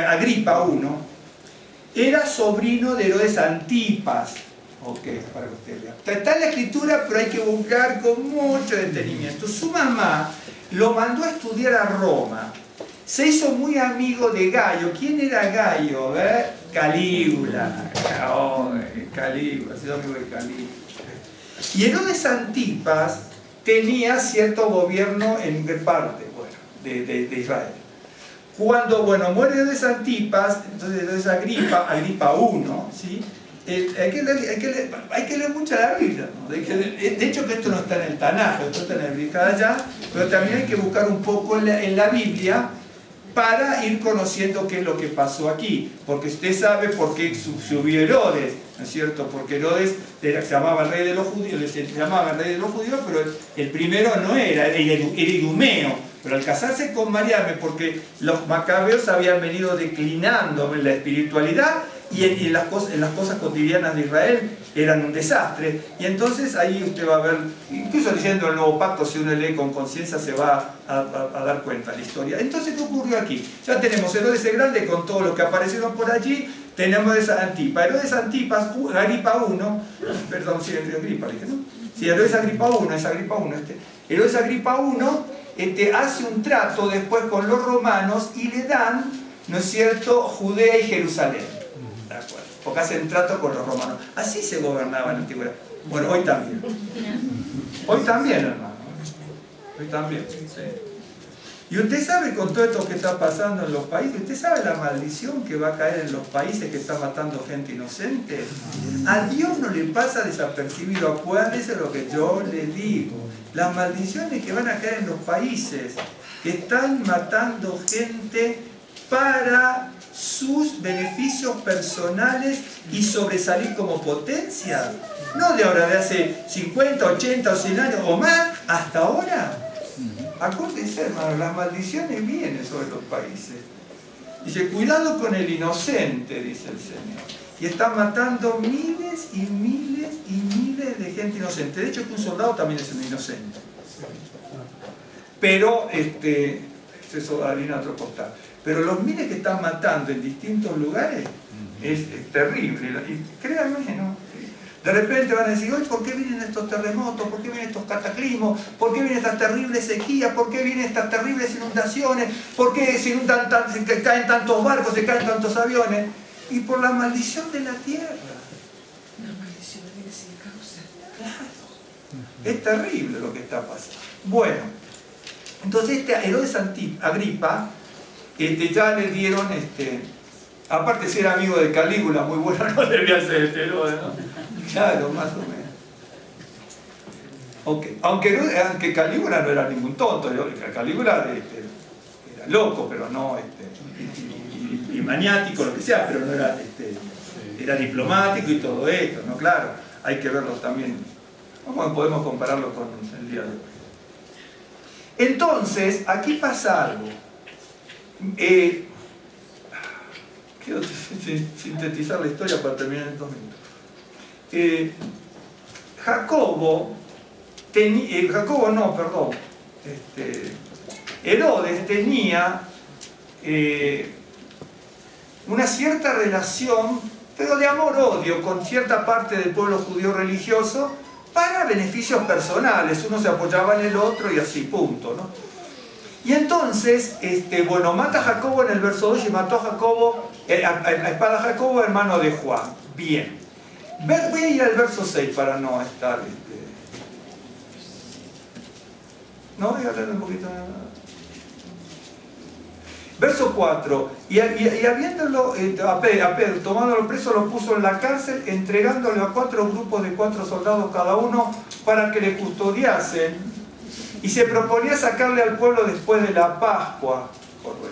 Agripa I, era sobrino de Herodes Antipas. Ok, para que usted vea. Está en la escritura, pero hay que buscar con mucho detenimiento. Su mamá lo mandó a estudiar a Roma. Se hizo muy amigo de Gayo. ¿Quién era Gayo? Calígula. Calígula, se hizo amigo de Calígula. Y Herodes Antipas tenía cierto gobierno en parte, bueno, de Israel. Cuando, bueno, muere Herodes Antipas, entonces Herodes Agripa I, ¿sí? Hay que leer mucho la Biblia, ¿no? De hecho que esto no está en el Tanaj, esto está en el Brihad allá, pero también hay que buscar un poco en la Biblia para ir conociendo qué es lo que pasó aquí, porque usted sabe por qué subió Herodes, ¿no es cierto? Porque Herodes se llamaba el rey de los judíos, pero el primero no era Idumeo, pero al casarse con Mariamne, porque los macabeos habían venido declinando en la espiritualidad y en las cosas cotidianas de Israel eran un desastre, y entonces ahí usted va a ver, incluso leyendo el Nuevo Pacto, si uno lee con conciencia se va a dar cuenta de la historia. Entonces, ¿qué ocurrió aquí? Ya tenemos Herodes el Grande con todo lo que aparecieron por allí, tenemos Herodes Antipas, Agripa I, perdón, sí, Agripa, ¿no? Sí, Herodes Agripa I, es Agripa I, Herodes Agripa I hace un trato después con los romanos y le dan, ¿no es cierto?, Judea y Jerusalén. ¿De acuerdo? Porque hacen trato con los romanos. Así se gobernaba en la antigüedad. Bueno, hoy también. Hoy también, hermano. Hoy también. ¿Sí? Y usted sabe con todo esto que está pasando en los países, usted sabe la maldición que va a caer en los países que están matando gente inocente. A Dios no le pasa desapercibido. Acuérdese lo que yo le digo. Las maldiciones que van a caer en los países que están matando gente para sus beneficios personales y sobresalir como potencia. No de ahora, de hace 50, 80 o 100 años o más, hasta ahora. Acuérdense, hermano, las maldiciones vienen sobre los países. Dice, cuidado con el inocente, dice el Señor. Y está matando miles y miles y miles de gente inocente. De hecho, que un soldado también es un inocente. Pero, eso harina otro costal. Pero los miles que están matando en distintos lugares es terrible. Y créanme, ¿no? De repente van a decir, oye, ¿por qué vienen estos terremotos? ¿Por qué vienen estos cataclismos? ¿Por qué vienen estas terribles sequías? ¿Por qué vienen estas terribles inundaciones? ¿Por qué se inundan se caen tantos barcos, se caen tantos aviones? Y por la maldición de la tierra. Una maldición viene sin causa. Claro. Es terrible lo que está pasando. Bueno, entonces Herodes Agripa, ya le dieron, aparte si era amigo de Calígula, muy bueno no debía ser Herodes, ¿no? Claro, más o menos. Okay. Aunque Calígula no era ningún tonto, Calígula era loco, pero no, y maniático, lo que sea, pero no era, era diplomático y todo esto, ¿no? Claro, hay que verlo también. ¿Cómo podemos compararlo con el día de hoy? Entonces, aquí pasa algo. Quiero sintetizar la historia para terminar en 2 minutos. Herodes tenía una cierta relación, pero de amor-odio, con cierta parte del pueblo judío religioso para beneficios personales. Uno se apoyaba en el otro y así, punto, ¿no? Y entonces, bueno, mata a Jacobo en el verso 2 y mató a Jacobo, a espada a Jacobo, hermano de Juan. Bien. Voy a ir al verso 6 para no estar... No, voy a leer un poquito. Verso 4. Y habiéndolo, a Pedro, tomándolo preso, lo puso en la cárcel, entregándole a 4 grupos de 4 soldados cada uno para que le custodiasen. Y se proponía sacarle al pueblo después de la Pascua. Correcto.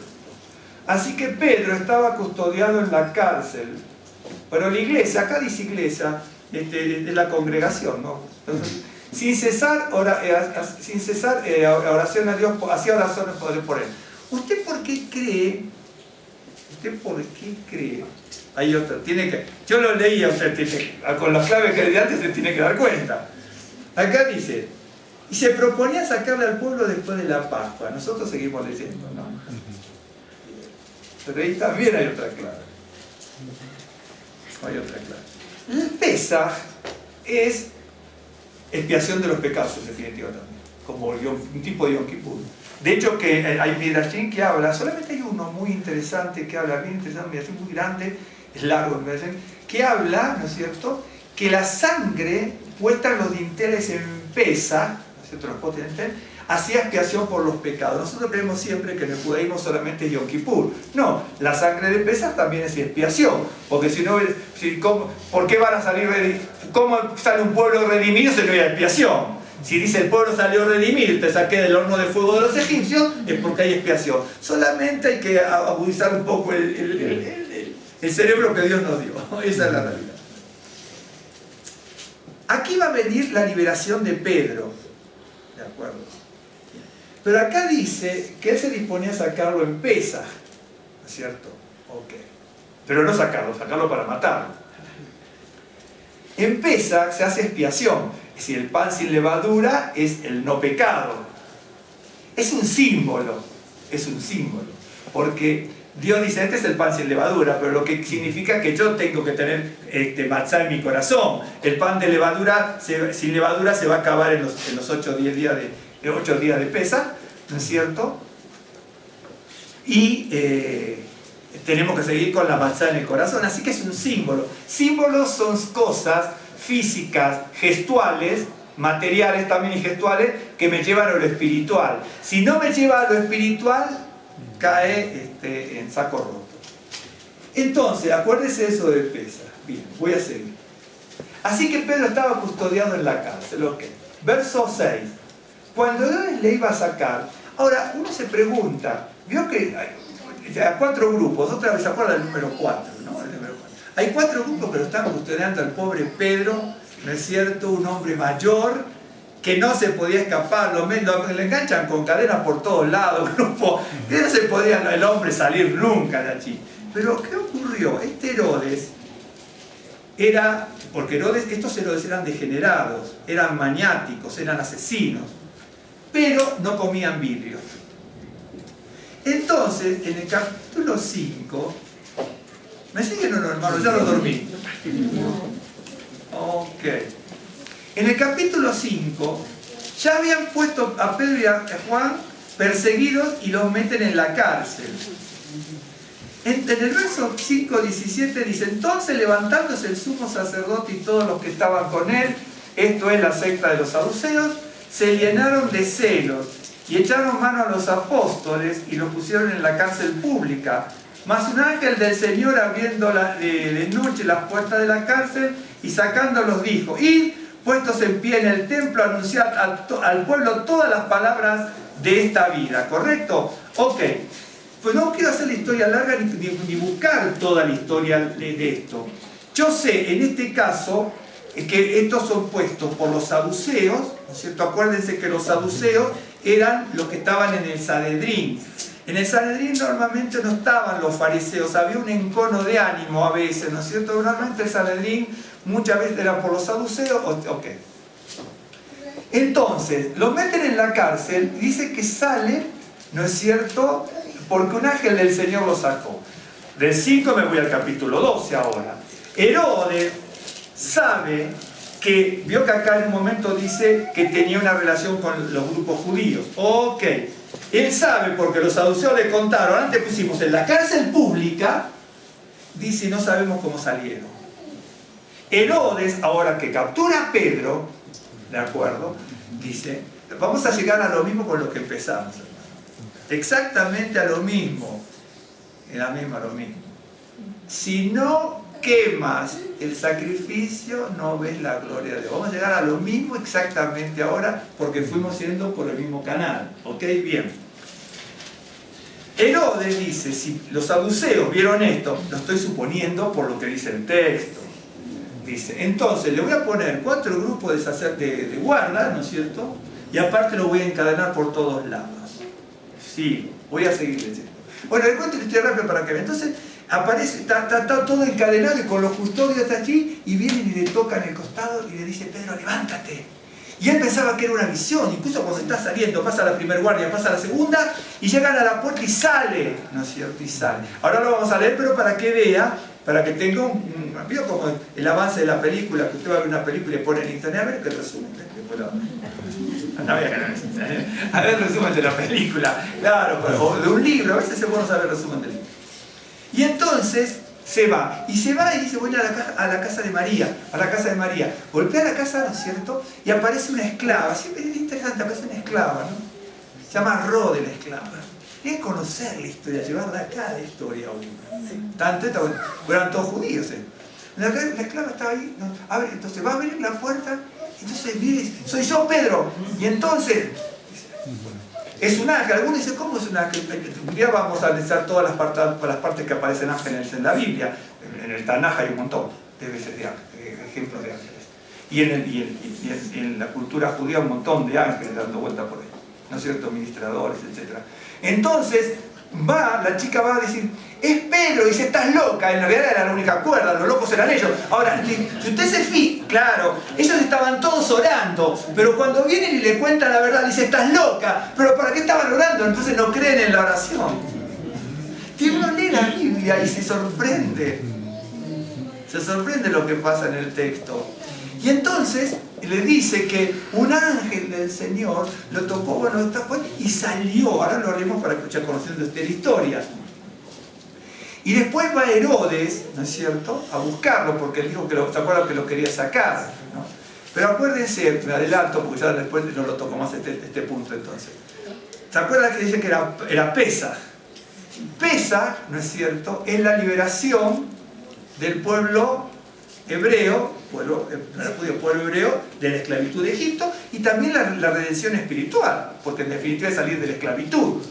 Así que Pedro estaba custodiado en la cárcel. Pero la iglesia, acá dice iglesia, es la congregación, ¿no? Entonces, sin cesar oración a Dios, hacía oraciones por él. ¿Usted por qué cree? Hay otra, yo lo leía, con las claves que le di antes se tiene que dar cuenta. Acá dice, y se proponía sacarle al pueblo después de la Pascua. Nosotros seguimos leyendo, ¿no? Pero ahí también hay otra clave. El Pesaj es expiación de los pecados, en definitiva también, como un tipo de Yom Kippur. De hecho, que hay Midrashim que habla, solamente hay uno muy interesante que habla, bien interesante, Midrashim muy grande, es largo el Midrashim, que habla, ¿no es cierto?, que la sangre puesta en los dinteles en Pesaj, ¿no es cierto?, los potes de dintel, hacía expiación por los pecados. Nosotros creemos siempre que en el judaísmo solamente es Yom Kippur. No, la sangre de Pesaj también es expiación, porque si no, ¿por qué van a salir cómo sale un pueblo redimido si no hay expiación? Si dice el pueblo salió redimido, te saqué del horno de fuego de los egipcios, es porque hay expiación. Solamente hay que agudizar un poco el cerebro que Dios nos dio. Esa es la realidad. Aquí va a venir la liberación de Pedro. ¿De acuerdo? Pero acá dice que él se disponía a sacarlo en Pesaj, ¿no es cierto? Ok. Pero no sacarlo para matarlo. En Pesaj se hace expiación. Es decir, el pan sin levadura es el no pecado. Es un símbolo. Porque Dios dice, este es el pan sin levadura, pero lo que significa que yo tengo que tener matzá en mi corazón. El pan de levadura, sin levadura se va a acabar en los 8 días de Pesaj, ¿no es cierto? Y tenemos que seguir con la matzá en el corazón, así que es un símbolo. Símbolos son cosas físicas, gestuales, materiales también y gestuales, que me llevan a lo espiritual. Si no me lleva a lo espiritual, cae en saco roto. Entonces, acuérdese eso de Pesaj. Bien, voy a seguir. Así que Pedro estaba custodiado en la cárcel. Ok. Verso 6. Cuando Herodes le iba a sacar, ahora uno se pregunta, vio que hay 4 grupos, otra vez se acuerda del número 4, ¿no? Hay 4 grupos que lo están custodiando al pobre Pedro, ¿no es cierto? Un hombre mayor que no se podía escapar, le enganchan con cadenas por todos lados, grupo, que no se podía el hombre salir nunca de allí. Pero ¿qué ocurrió? Herodes porque estos Herodes eran degenerados, eran maniáticos, eran asesinos, pero no comían vidrio. Entonces, en el capítulo 5, ¿me siguen o no, hermano? Ya lo dormí. Ok. En el capítulo 5 ya habían puesto a Pedro y a Juan perseguidos y los meten en la cárcel. En el verso 5:17 dice: entonces levantándose el sumo sacerdote y todos los que estaban con él, esto es la secta de los saduceos, se llenaron de celos y echaron mano a los apóstoles y los pusieron en la cárcel pública. Mas un ángel del Señor, abriendo de noche las puertas de la cárcel y sacándolos, dijo: id, puestos en pie en el templo, anunciad al pueblo todas las palabras de esta vida. ¿Correcto? Ok. Pues no quiero hacer la historia larga ni buscar toda la historia de esto. Yo sé, en este caso, que estos son puestos por los saduceos, ¿no es cierto? Acuérdense que los saduceos eran los que estaban en el Sanedrín. En el Sanedrín normalmente no estaban los fariseos, había un encono de ánimo a veces, ¿no es cierto? Normalmente el Sanedrín muchas veces era por los saduceos. Ok. Entonces, lo meten en la cárcel y dice que sale, ¿no es cierto?, porque un ángel del Señor lo sacó. Del 5 me voy al capítulo 12 ahora. Herodes sabe que, vio que acá en un momento dice que tenía una relación con los grupos judíos. Ok. Él sabe porque los saduceos le contaron, antes pusimos en la cárcel pública, dice, no sabemos cómo salieron. Herodes, ahora que captura a Pedro, ¿de acuerdo?, dice, vamos a llegar a lo mismo con lo que empezamos. Exactamente a lo mismo. Lo mismo. Si no quemas el sacrificio, no ves la gloria de Dios. Vamos a llegar a lo mismo exactamente ahora, porque fuimos yendo por el mismo canal. ¿Ok? Bien. Herodes dice, si los saduceos vieron esto, lo estoy suponiendo por lo que dice el texto. Dice, entonces le voy a poner 4 grupos de guarda, ¿no es cierto? Y aparte lo voy a encadenar por todos lados. Sí, voy a seguir leyendo. Bueno, le cuento la historia rápido para que vean. Entonces aparece, está todo encadenado y con los custodios allí, y vienen y le tocan el costado y le dice, Pedro, levántate. Y él pensaba que era una visión, incluso cuando está saliendo, pasa la primera guardia, pasa la segunda, y llegan a la puerta y sale, ¿no es cierto? Y sale. Ahora lo vamos a leer, pero para que vea, para que tenga ¿vio como el avance de la película? Que usted va a ver una película y le pone en internet, a ver qué resumen. A ver el resumen de la película, claro, o de un libro, a veces es bueno saber el resumen del libro. Y entonces se va y dice, voy a la casa de María, golpea la casa, ¿no es cierto? Y aparece una esclava, siempre es interesante, aparece una esclava, ¿no? Se llama Rode la esclava. Hay que conocer la historia, llevarla acá la historia hoy. Tanto eran todos judíos. La esclava estaba ahí, ¿no? Abre, entonces va a abrir la puerta. Entonces mire, soy yo, Pedro. Y entonces, es un ángel. Algunos dicen, ¿cómo es un ángel? Un día vamos a analizar todas las partes que aparecen ángeles en la Biblia. En el Tanaj hay un montón de veces de ejemplos de ángeles. Y en la cultura judía un montón de ángeles dando vuelta por ahí. ¿No es cierto? Ministradores, etc. Entonces, la chica va a decir, es Pedro, y dice, estás loca. En realidad era la única cuerda, los locos eran ellos. Ahora, si usted se fija, claro, ellos estaban todos orando, pero cuando vienen y le cuentan la verdad, dice, estás loca. Pero ¿para qué estaban orando? Entonces no creen en la oración. Uno lee la Biblia y se sorprende lo que pasa en el texto. Y entonces le dice que un ángel del Señor lo tocó, bueno, y salió. Ahora lo haremos para escuchar conociendo usted la historia. Y después va Herodes, ¿no es cierto?, a buscarlo, porque él dijo que ¿se acuerdan que lo quería sacar? ¿No? Pero acuérdense, me adelanto, porque ya después no lo toco más este punto entonces. ¿Se acuerdan que dice que era Pesaj? Pesaj, ¿no es cierto?, es la liberación del pueblo hebreo, pueblo hebreo, de la esclavitud de Egipto, y también la redención espiritual, porque en definitiva es salir de la esclavitud.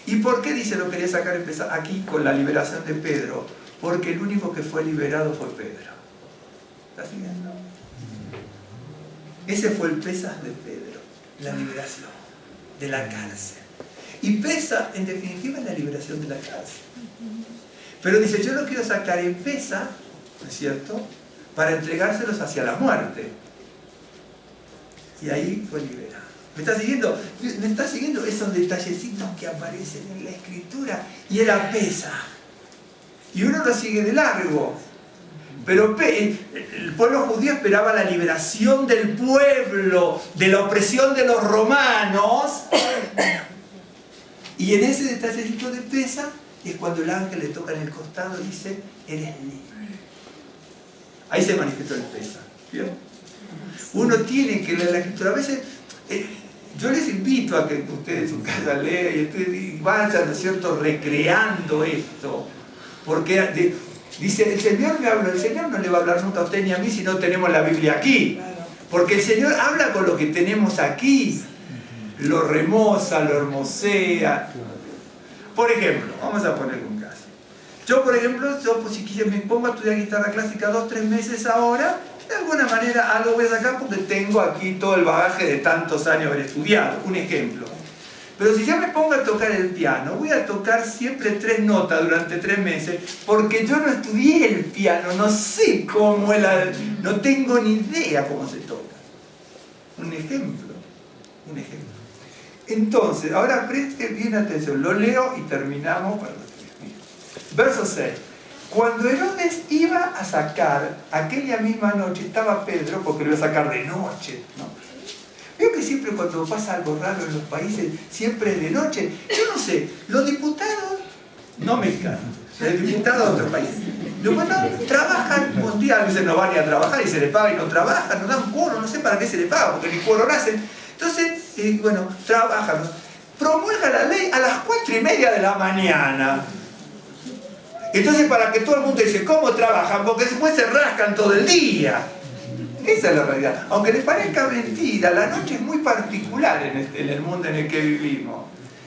¿Y por qué dice lo quería sacar empezar aquí con la liberación de Pedro? Porque el único que fue liberado fue Pedro. ¿Está siguiendo? Ese fue el Pesaj de Pedro, la liberación de la cárcel. Y Pesaj, en definitiva, es la liberación de la cárcel. Pero dice, yo lo quiero sacar en Pesaj, ¿no es cierto?, para entregárselos hacia la muerte. Y ahí fue liberado. ¿Me está siguiendo? ¿Me está siguiendo esos detallecitos que aparecen en la escritura? Y era Pesaj. Y uno lo sigue de largo. Pero el pueblo judío esperaba la liberación del pueblo, de la opresión de los romanos. Y en ese detallecito de pesa es cuando el ángel le toca en el costado y dice, eres libre. Ahí se manifestó el pesa. ¿Bien? Uno tiene que leer la escritura. A veces, yo les invito a que ustedes en su casa lean y vayan, ¿no es cierto?, recreando esto. Porque dice, el Señor me habló, el Señor no le va a hablar nunca a usted ni a mí si no tenemos la Biblia aquí. Porque el Señor habla con lo que tenemos aquí. Lo remoza, lo hermosea. Por ejemplo, vamos a poner un caso. Yo, por ejemplo, pues, si quisiera me pongo a estudiar guitarra clásica 2 o 3 meses ahora, de alguna manera algo voy a sacar porque tengo aquí todo el bagaje de tantos años haber estudiado. Un ejemplo. Pero si yo me pongo a tocar el piano, voy a tocar siempre 3 notas durante 3 meses, porque yo no estudié el piano, no sé cómo no tengo ni idea cómo se toca. Un ejemplo. Un ejemplo. Entonces, ahora preste bien atención, lo leo y terminamos. Verso 6. Cuando Herodes iba a sacar, aquella misma noche estaba Pedro, porque lo iba a sacar de noche, ¿no? Veo que siempre cuando pasa algo raro en los países, siempre es de noche. Yo no sé, los diputados, no mexicanos, los diputados de otros países, los buenos trabajan un día, a veces no van ni a trabajar y se les paga y no trabajan, no dan cuoro, no sé para qué se les paga, porque ni cuoro hacen. Entonces, bueno, trabajan, promulga la ley a las 4:30 de la mañana. Entonces, para que todo el mundo dice, ¿cómo trabajan? Porque después se rascan todo el día. Esa es la realidad. Aunque les parezca mentira, la noche es muy particular en el mundo en el que vivimos.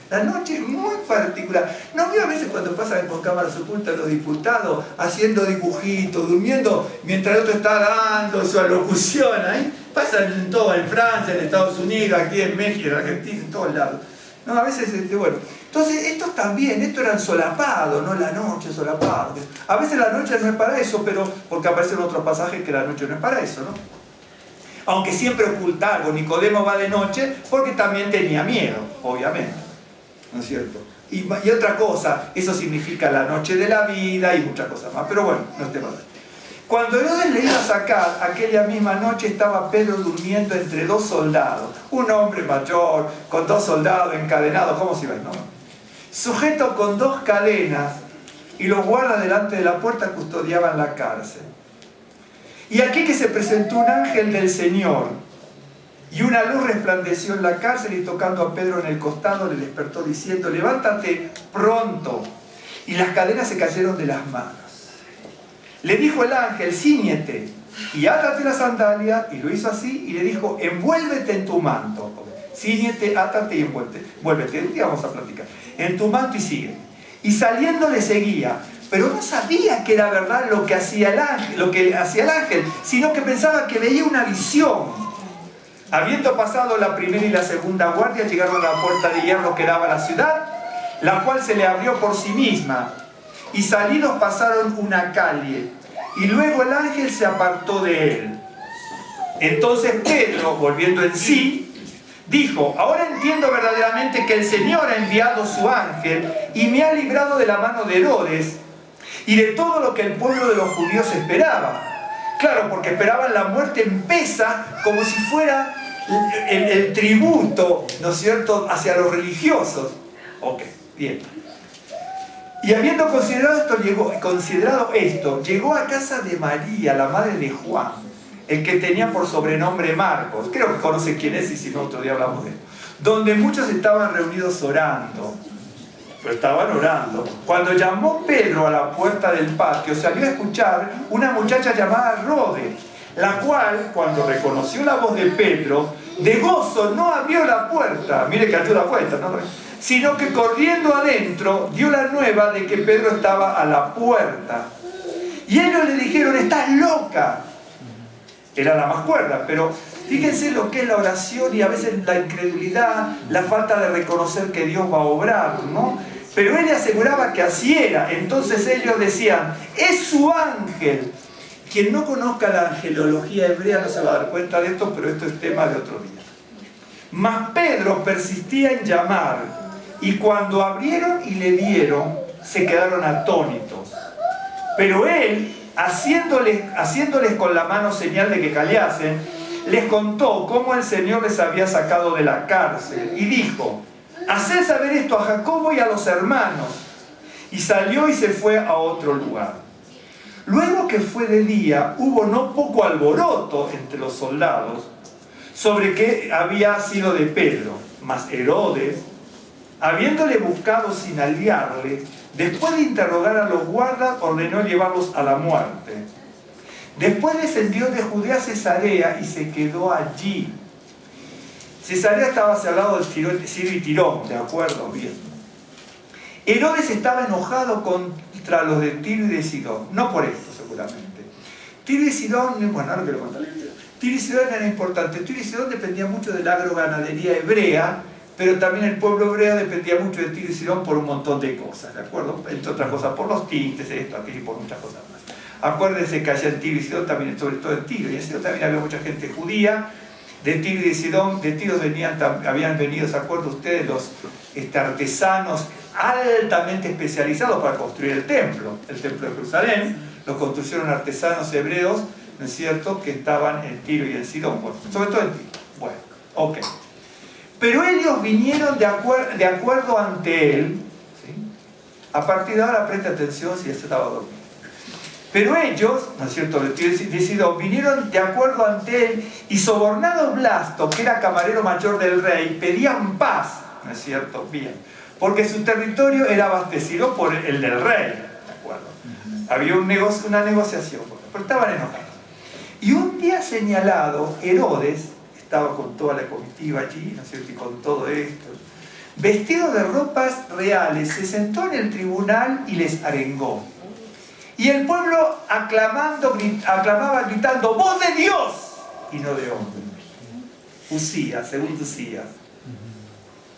La noche es muy particular. ¿No veo a veces cuando pasan con cámaras ocultas los diputados haciendo dibujitos, durmiendo, mientras el otro está dando su alocución ahí? Pasan en todo, en Francia, en Estados Unidos, aquí en México, en Argentina, en todos lados. No, a veces, bueno. Entonces, estos también, esto eran solapados, no la noche solapados. A veces la noche no es para eso, pero porque aparecen otros pasajes que la noche no es para eso, ¿no? Aunque siempre oculta algo, Nicodemo va de noche porque también tenía miedo, obviamente. ¿No es cierto? Y otra cosa, eso significa la noche de la vida y muchas cosas más. Pero bueno, no esté mal. Cuando Herodes le iba a sacar, aquella misma noche estaba Pedro durmiendo entre 2 soldados. Un hombre mayor, con 2 soldados encadenados, ¿cómo se ven? ¿No? Sujeto con 2 cadenas, y los guardas delante de la puerta custodiaban la cárcel. Y aquí que se presentó un ángel del Señor, y una luz resplandeció en la cárcel, y tocando a Pedro en el costado le despertó diciendo, levántate pronto. Y las cadenas se cayeron de las manos. Le dijo el ángel, cíñete y átate la sandalia, y lo hizo así, y le dijo, envuélvete en tu manto. Cíñete, átate y envuélvete. Un día vamos a platicar. En tu manto y sigue. Y saliendo le seguía, pero no sabía que era verdad lo que hacía el ángel, sino que pensaba que veía una visión. Habiendo pasado la primera y la segunda guardia, llegaron a la puerta de hierro que daba a la ciudad, la cual se le abrió por sí misma. Y salidos pasaron una calle, y luego el ángel se apartó de él. Entonces Pedro, volviendo en sí, dijo, ahora entiendo verdaderamente que el Señor ha enviado su ángel y me ha librado de la mano de Herodes y de todo lo que el pueblo de los judíos esperaba. Claro, porque esperaban la muerte en Pesa como si fuera el tributo, ¿no es cierto?, hacia los religiosos. Ok, bien. Y habiendo considerado esto, llegó a casa de María, la madre de Juan, el que tenía por sobrenombre Marcos. Creo que conoce quién es, y si no, otro día hablamos de él. Donde muchos estaban reunidos orando. Pero estaban orando. Cuando llamó Pedro a la puerta del patio, salió a escuchar una muchacha llamada Rode, la cual, cuando reconoció la voz de Pedro, de gozo no abrió la puerta. Mire que abrió la puerta, ¿no? Sino que corriendo adentro dio la nueva de que Pedro estaba a la puerta. Y ellos le dijeron, estás loca. Era la más cuerda, pero fíjense lo que es la oración y a veces la incredulidad, la falta de reconocer que Dios va a obrar, ¿no? Pero él aseguraba que así era. Entonces ellos decían, es su ángel. Quien no conozca la angelología hebrea no se va a dar cuenta de esto, pero esto es tema de otro día. Mas Pedro persistía en llamar, y cuando abrieron y le vieron, se quedaron atónitos. Pero él, haciéndoles con la mano señal de que callasen, les contó cómo el Señor les había sacado de la cárcel y dijo: haced saber esto a Jacobo y a los hermanos. Y salió y se fue a otro lugar. Luego que fue de día, hubo no poco alboroto entre los soldados sobre qué había sido de Pedro. Mas Herodes, habiéndole buscado sin hallarle, después de interrogar a los guardas, ordenó llevarlos a la muerte. Después descendió de Judea a Cesarea y se quedó allí. Cesarea estaba hacia el lado del Sirio y Tirón, ¿de acuerdo? Bien. Herodes estaba enojado contra los de Tiro y de Sidón, no por esto seguramente. Tiro y Sidón, bueno, ahora que lo contaré. Tiro y Sidón eran importantes. Tiro y Sidón dependía mucho de la agroganadería hebrea, pero también el pueblo hebreo dependía mucho de Tiro y Sidón por un montón de cosas, ¿de acuerdo? Entre otras cosas por los tintes, esto, aquello y por muchas cosas más. Acuérdense que allá en Tiro y Sidón también, sobre todo en Tiro, y en Sidón también había mucha gente judía. De Tiro y de Sidón, de Tiro habían venido, ¿se acuerdan ustedes? Los artesanos altamente especializados para construir el templo de Jerusalén. Lo construyeron artesanos hebreos, ¿no es cierto?, que estaban en Tiro y en Sidón, sobre todo en Tiro. Bueno, ok. Pero ellos vinieron de acuerdo ante él, ¿sí? A partir de ahora presta atención si él estaba dormido. Pero ellos, ¿no es cierto?, vinieron de acuerdo ante él y sobornado Blasto, que era camarero mayor del rey, pedían paz, ¿no es cierto? Bien. Porque su territorio era abastecido por el del rey, ¿de acuerdo? Había una negociación, pero estaban enojados. Y un día señalado, Herodes estaba con toda la comitiva allí, ¿no es cierto?, y con todo esto, vestido de ropas reales, se sentó en el tribunal y les arengó. Y el pueblo aclamaba gritando: ¡voz de Dios! Y no de hombre. Usías, segundo Usías.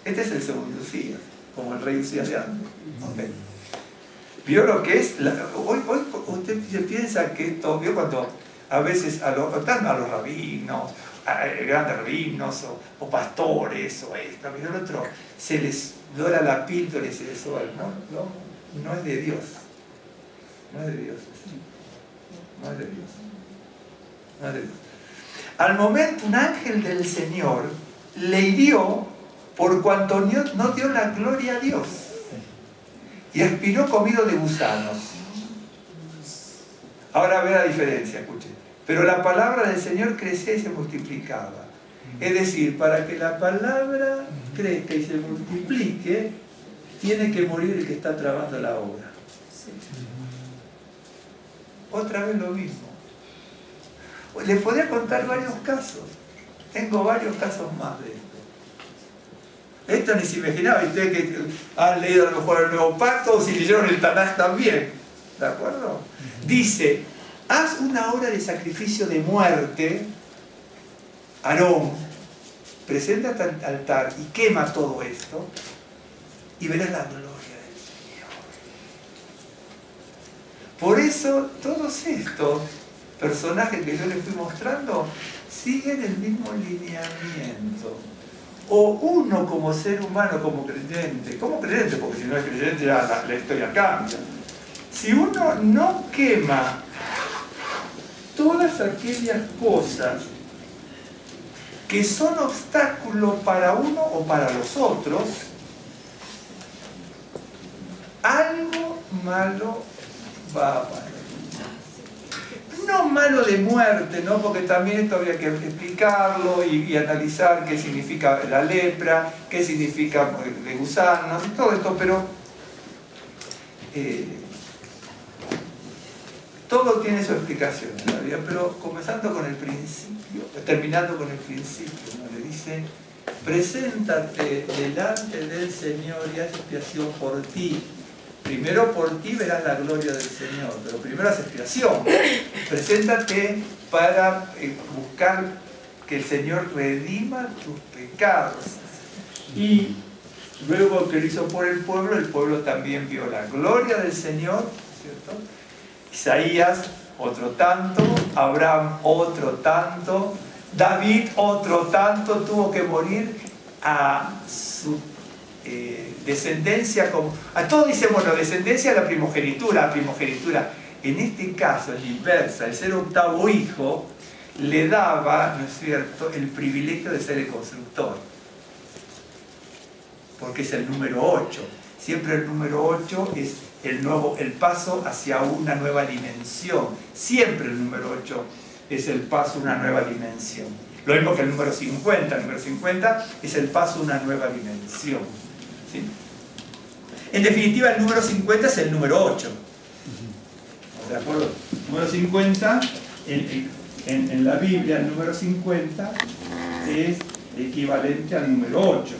Este es el segundo Usías, como el rey Usías de antes. Okay. ¿Vio lo que es? Hoy usted piensa que esto, ¿vio cuando a veces a los rabinos, grandes rabinos o pastores o esto, ¿vio el otro? Se les dora la píldora y se les soba, no es de Dios. No es de Dios. No es de Dios. No es de Dios. Al momento un ángel del Señor le hirió por cuanto no dio la gloria a Dios. Y expiró comido de gusanos. Ahora ve la diferencia, escuche. Pero la palabra del Señor crecía y se multiplicaba. Es decir, para que la palabra crezca y se multiplique, tiene que morir el que está trabando la obra. Otra vez lo mismo. Les podría contar varios casos. Tengo varios casos más de esto. Esto ni se imaginaba. Ustedes que han leído a lo mejor el Nuevo Pacto o si leyeron el Tanaj también. ¿De acuerdo? Dice: haz una obra de sacrificio de muerte, Aarón, preséntate al altar y quema todo esto y verás la gloria. Por eso, todos estos personajes que yo les fui mostrando siguen el mismo lineamiento. O uno como ser humano, como creyente, porque si no es creyente ya la historia cambia. Si uno no quema todas aquellas cosas que son obstáculos para uno o para los otros, algo malo va a pasar. No malo de muerte, ¿no? Porque también esto habría que explicarlo y analizar qué significa la lepra, qué significa de gusanos y todo esto, pero todo tiene su explicación en la vida. Pero comenzando con el principio, terminando con el principio, ¿no? Le dice: preséntate delante del Señor y haz expiación por ti. Primero por ti verás la gloria del Señor, pero primero haz expiación. Preséntate para buscar que el Señor redima tus pecados. Y luego que lo hizo por el pueblo también vio la gloria del Señor, ¿cierto? Isaías, otro tanto. Abraham, otro tanto. David, otro tanto. Tuvo que morir a su descendencia, como a todos dicen, bueno, descendencia de la primogenitura, en este caso, en la inversa, el ser octavo hijo le daba, ¿no es cierto?, el privilegio de ser el constructor. Porque es el número 8. Siempre el número 8 es el paso hacia una nueva dimensión. Siempre el número 8 es el paso a una nueva dimensión. Lo mismo que el número 50. El número 50 es el paso a una nueva dimensión. ¿Sí? En definitiva, el número 50 es el número 8. ¿De acuerdo? El número 50, en la Biblia, el número 50 es equivalente al número 8.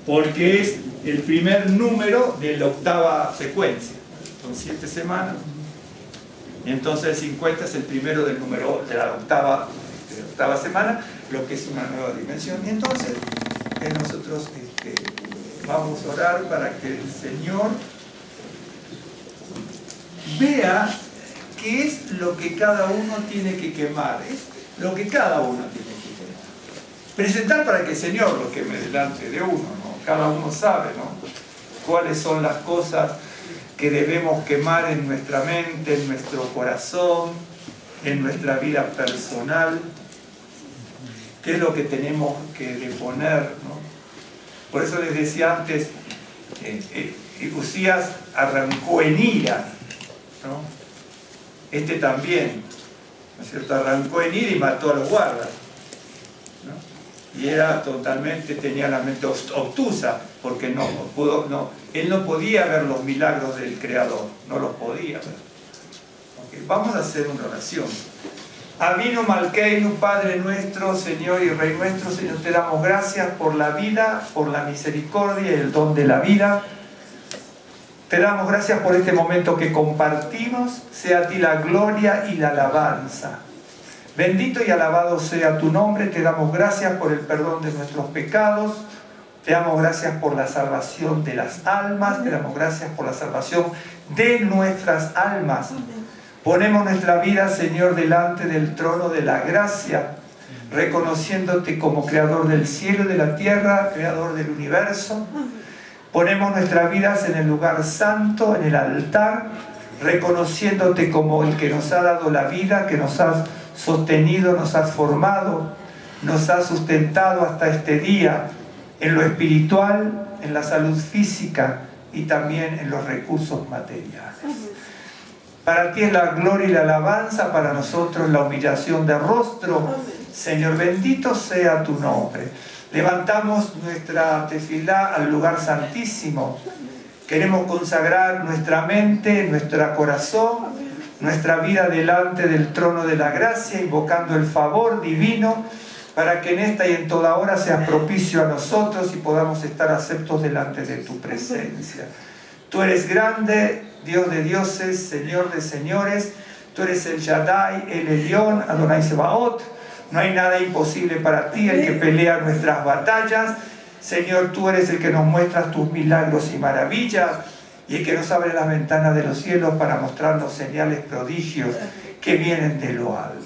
Porque es el primer número de la octava secuencia. Son 7 semanas. Y entonces el 50 es el primero del número de la octava semana, lo que es una nueva dimensión. Y entonces nosotros vamos a orar para que el Señor vea qué es lo que cada uno tiene que quemar. Es lo que cada uno tiene que quemar. Presentar para que el Señor lo queme delante de uno, ¿no? Cada uno sabe, ¿no?, cuáles son las cosas que debemos quemar en nuestra mente, en nuestro corazón, en nuestra vida personal. ¿Qué es lo que tenemos que deponer, ¿no? Por eso les decía antes, Usías arrancó en ira, ¿no? Este también, ¿no es cierto?, arrancó en ira y mató a los guardas, ¿no? Y era totalmente, tenía la mente obtusa, porque él no podía ver los milagros del Creador, no los podía ver. Okay, vamos a hacer una oración. Avinu Malkeinu, Padre nuestro, Señor y Rey nuestro, Señor, te damos gracias por la vida, por la misericordia y el don de la vida. Te damos gracias por este momento que compartimos, sea a ti la gloria y la alabanza. Bendito y alabado sea tu nombre, te damos gracias por el perdón de nuestros pecados, te damos gracias por la salvación de las almas, te damos gracias por la salvación de nuestras almas. Ponemos nuestra vida, Señor, delante del trono de la gracia, reconociéndote como creador del cielo y de la tierra, creador del universo. Ponemos nuestras vidas en el lugar santo, en el altar, reconociéndote como el que nos ha dado la vida, que nos has sostenido, nos has formado, nos has sustentado hasta este día, en lo espiritual, en la salud física y también en los recursos materiales. Para ti es la gloria y la alabanza, para nosotros la humillación de rostro. Señor, bendito sea tu nombre. Levantamos nuestra tefilá al lugar santísimo. Queremos consagrar nuestra mente, nuestro corazón, nuestra vida delante del trono de la gracia, invocando el favor divino, para que en esta y en toda hora seas propicio a nosotros y podamos estar aceptos delante de tu presencia. Tú eres grande, Dios de dioses, Señor de señores. Tú eres el Shaddai, el Elión, Adonai Sebaot. No hay nada imposible para ti, el que pelea nuestras batallas. Señor, tú eres el que nos muestras tus milagros y maravillas y el que nos abre las ventanas de los cielos para mostrarnos señales, prodigios que vienen de lo alto.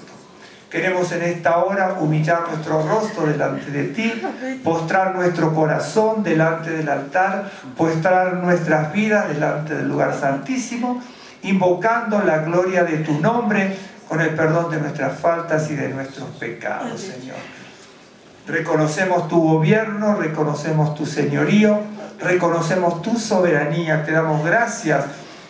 Queremos en esta hora humillar nuestro rostro delante de ti, postrar nuestro corazón delante del altar, postrar nuestras vidas delante del lugar santísimo, invocando la gloria de tu nombre con el perdón de nuestras faltas y de nuestros pecados, Señor. Reconocemos tu gobierno, reconocemos tu señorío, reconocemos tu soberanía. Te damos gracias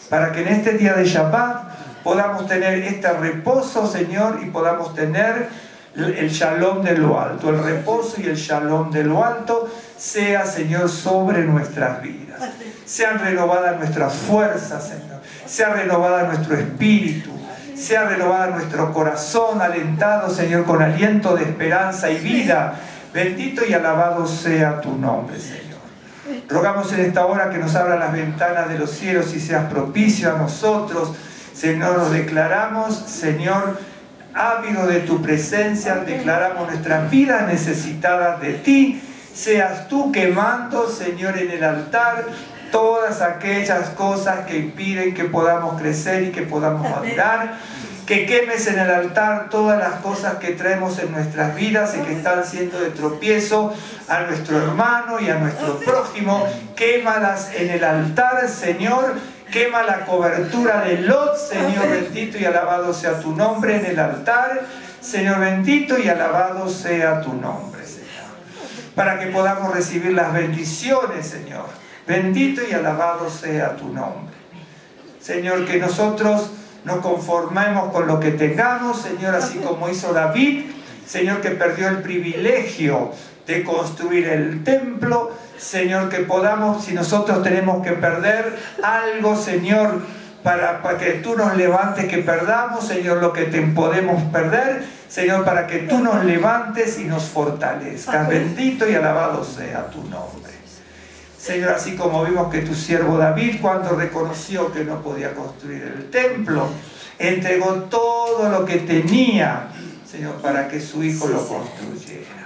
para que en este día de Shabbat podamos tener este reposo, Señor, y podamos tener el shalom de lo alto. El reposo y el shalom de lo alto sea, Señor, sobre nuestras vidas. Sean renovadas nuestras fuerzas, Señor. Sea renovada nuestro espíritu. Sea renovada nuestro corazón, alentado, Señor, con aliento de esperanza y vida. Bendito y alabado sea tu nombre, Señor. Rogamos en esta hora que nos abra las ventanas de los cielos y seas propicio a nosotros. Señor, nos declaramos, Señor, ávidos de tu presencia, declaramos nuestras vidas necesitadas de ti. Seas tú quemando, Señor, en el altar todas aquellas cosas que impiden que podamos crecer y que podamos madurar. Que quemes en el altar todas las cosas que traemos en nuestras vidas y que están siendo de tropiezo a nuestro hermano y a nuestro prójimo. Quémalas en el altar, Señor, Quema la cobertura de Lot, Señor bendito y alabado sea tu nombre en el altar. Señor bendito y alabado sea tu nombre, Señor. Para que podamos recibir las bendiciones, Señor. Bendito y alabado sea tu nombre. Señor, que nosotros nos conformemos con lo que tengamos, Señor, así como hizo David, Señor, que perdió el privilegio de construir el templo. Señor, que podamos, si nosotros tenemos que perder algo, Señor, para que tú nos levantes, que perdamos, Señor, lo que podemos perder, Señor, para que tú nos levantes y nos fortalezcas. Bendito y alabado sea tu nombre. Señor, así como vimos que tu siervo David, cuando reconoció que no podía construir el templo, entregó todo lo que tenía, Señor, para que su hijo lo construyera.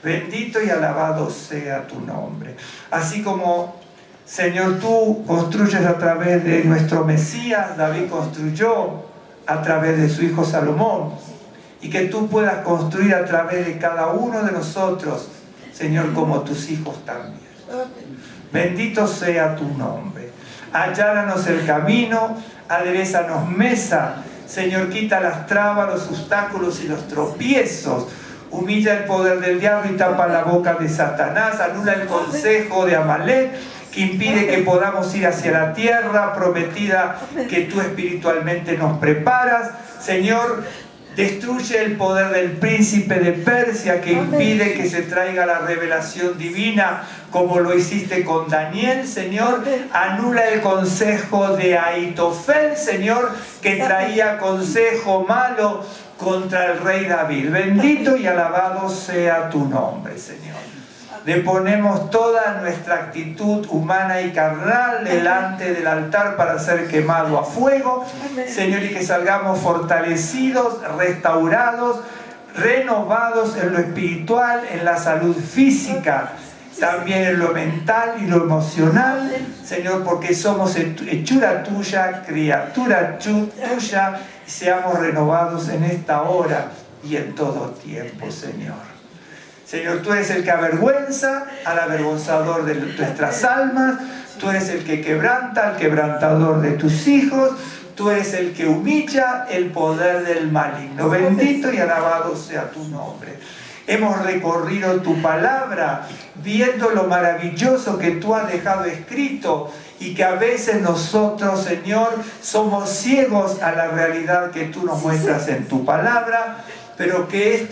Bendito y alabado sea tu nombre. Así como, Señor, tú construyes a través de nuestro Mesías, David construyó a través de su hijo Salomón, y que tú puedas construir a través de cada uno de nosotros, Señor, como tus hijos también. Bendito sea tu nombre. Alláranos el camino, aderézanos mesa. Señor, quita las trabas, los obstáculos y los tropiezos. Humilla el poder del diablo y tapa la boca de Satanás. Anula el consejo de Amalek, que impide que podamos ir hacia la tierra prometida que tú espiritualmente nos preparas. Señor, destruye el poder del príncipe de Persia, que impide que se traiga la revelación divina, como lo hiciste con Daniel, Señor. Anula el consejo de Ahitofel, Señor, que traía consejo malo contra el rey David. Bendito y alabado sea tu nombre, Señor. Le ponemos toda nuestra actitud humana y carnal delante del altar para ser quemado a fuego, Señor, y que salgamos fortalecidos, restaurados, renovados en lo espiritual, en la salud física, también en lo mental y lo emocional, Señor, porque somos hechura tuya, criatura tuya, y seamos renovados en esta hora y en todo tiempo, Señor. Señor, tú eres el que avergüenza al avergonzador de nuestras almas, tú eres el que quebranta al quebrantador de tus hijos, tú eres el que humilla el poder del maligno. Bendito y alabado sea tu nombre. Hemos recorrido tu palabra, viendo lo maravilloso que tú has dejado escrito, y que a veces nosotros, Señor, somos ciegos a la realidad que tú nos muestras en tu palabra, pero que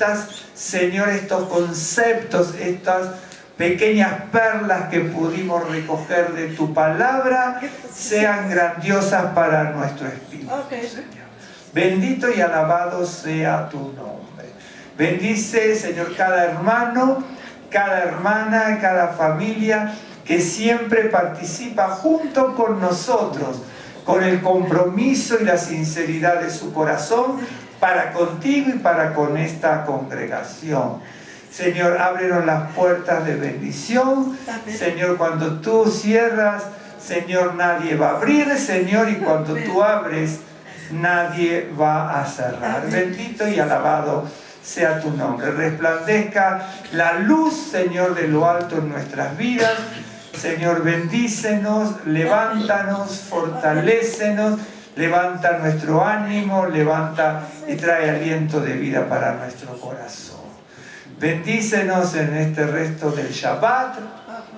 Señor, estos conceptos, estas pequeñas perlas que pudimos recoger de tu palabra, sean grandiosas para nuestro espíritu, Señor. Bendito y alabado sea tu nombre. Bendice, Señor, cada hermano, cada hermana, cada familia que siempre participa junto con nosotros, con el compromiso y la sinceridad de su corazón, para contigo y para con esta congregación. Señor, ábrenos las puertas de bendición. Señor, cuando tú cierras, Señor, nadie va a abrir, Señor, y cuando tú abres, nadie va a cerrar. Bendito y alabado sea tu nombre. Resplandezca la luz, Señor, de lo alto en nuestras vidas. Señor, bendícenos, levántanos, fortalécenos, levanta nuestro ánimo, levanta y trae aliento de vida para nuestro corazón. Bendícenos en este resto del Shabbat,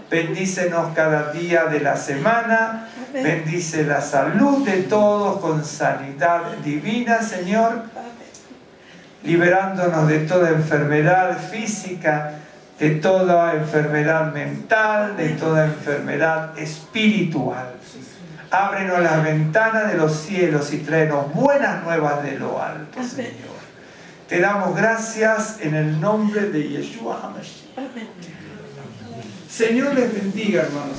bendícenos cada día de la semana, bendice la salud de todos con sanidad divina, Señor, liberándonos de toda enfermedad física, de toda enfermedad mental, de toda enfermedad espiritual. Ábrenos las ventanas de los cielos y tráenos buenas nuevas de lo alto, Señor. Te damos gracias en el nombre de Yeshua HaMashiach. Señor les bendiga, hermanos.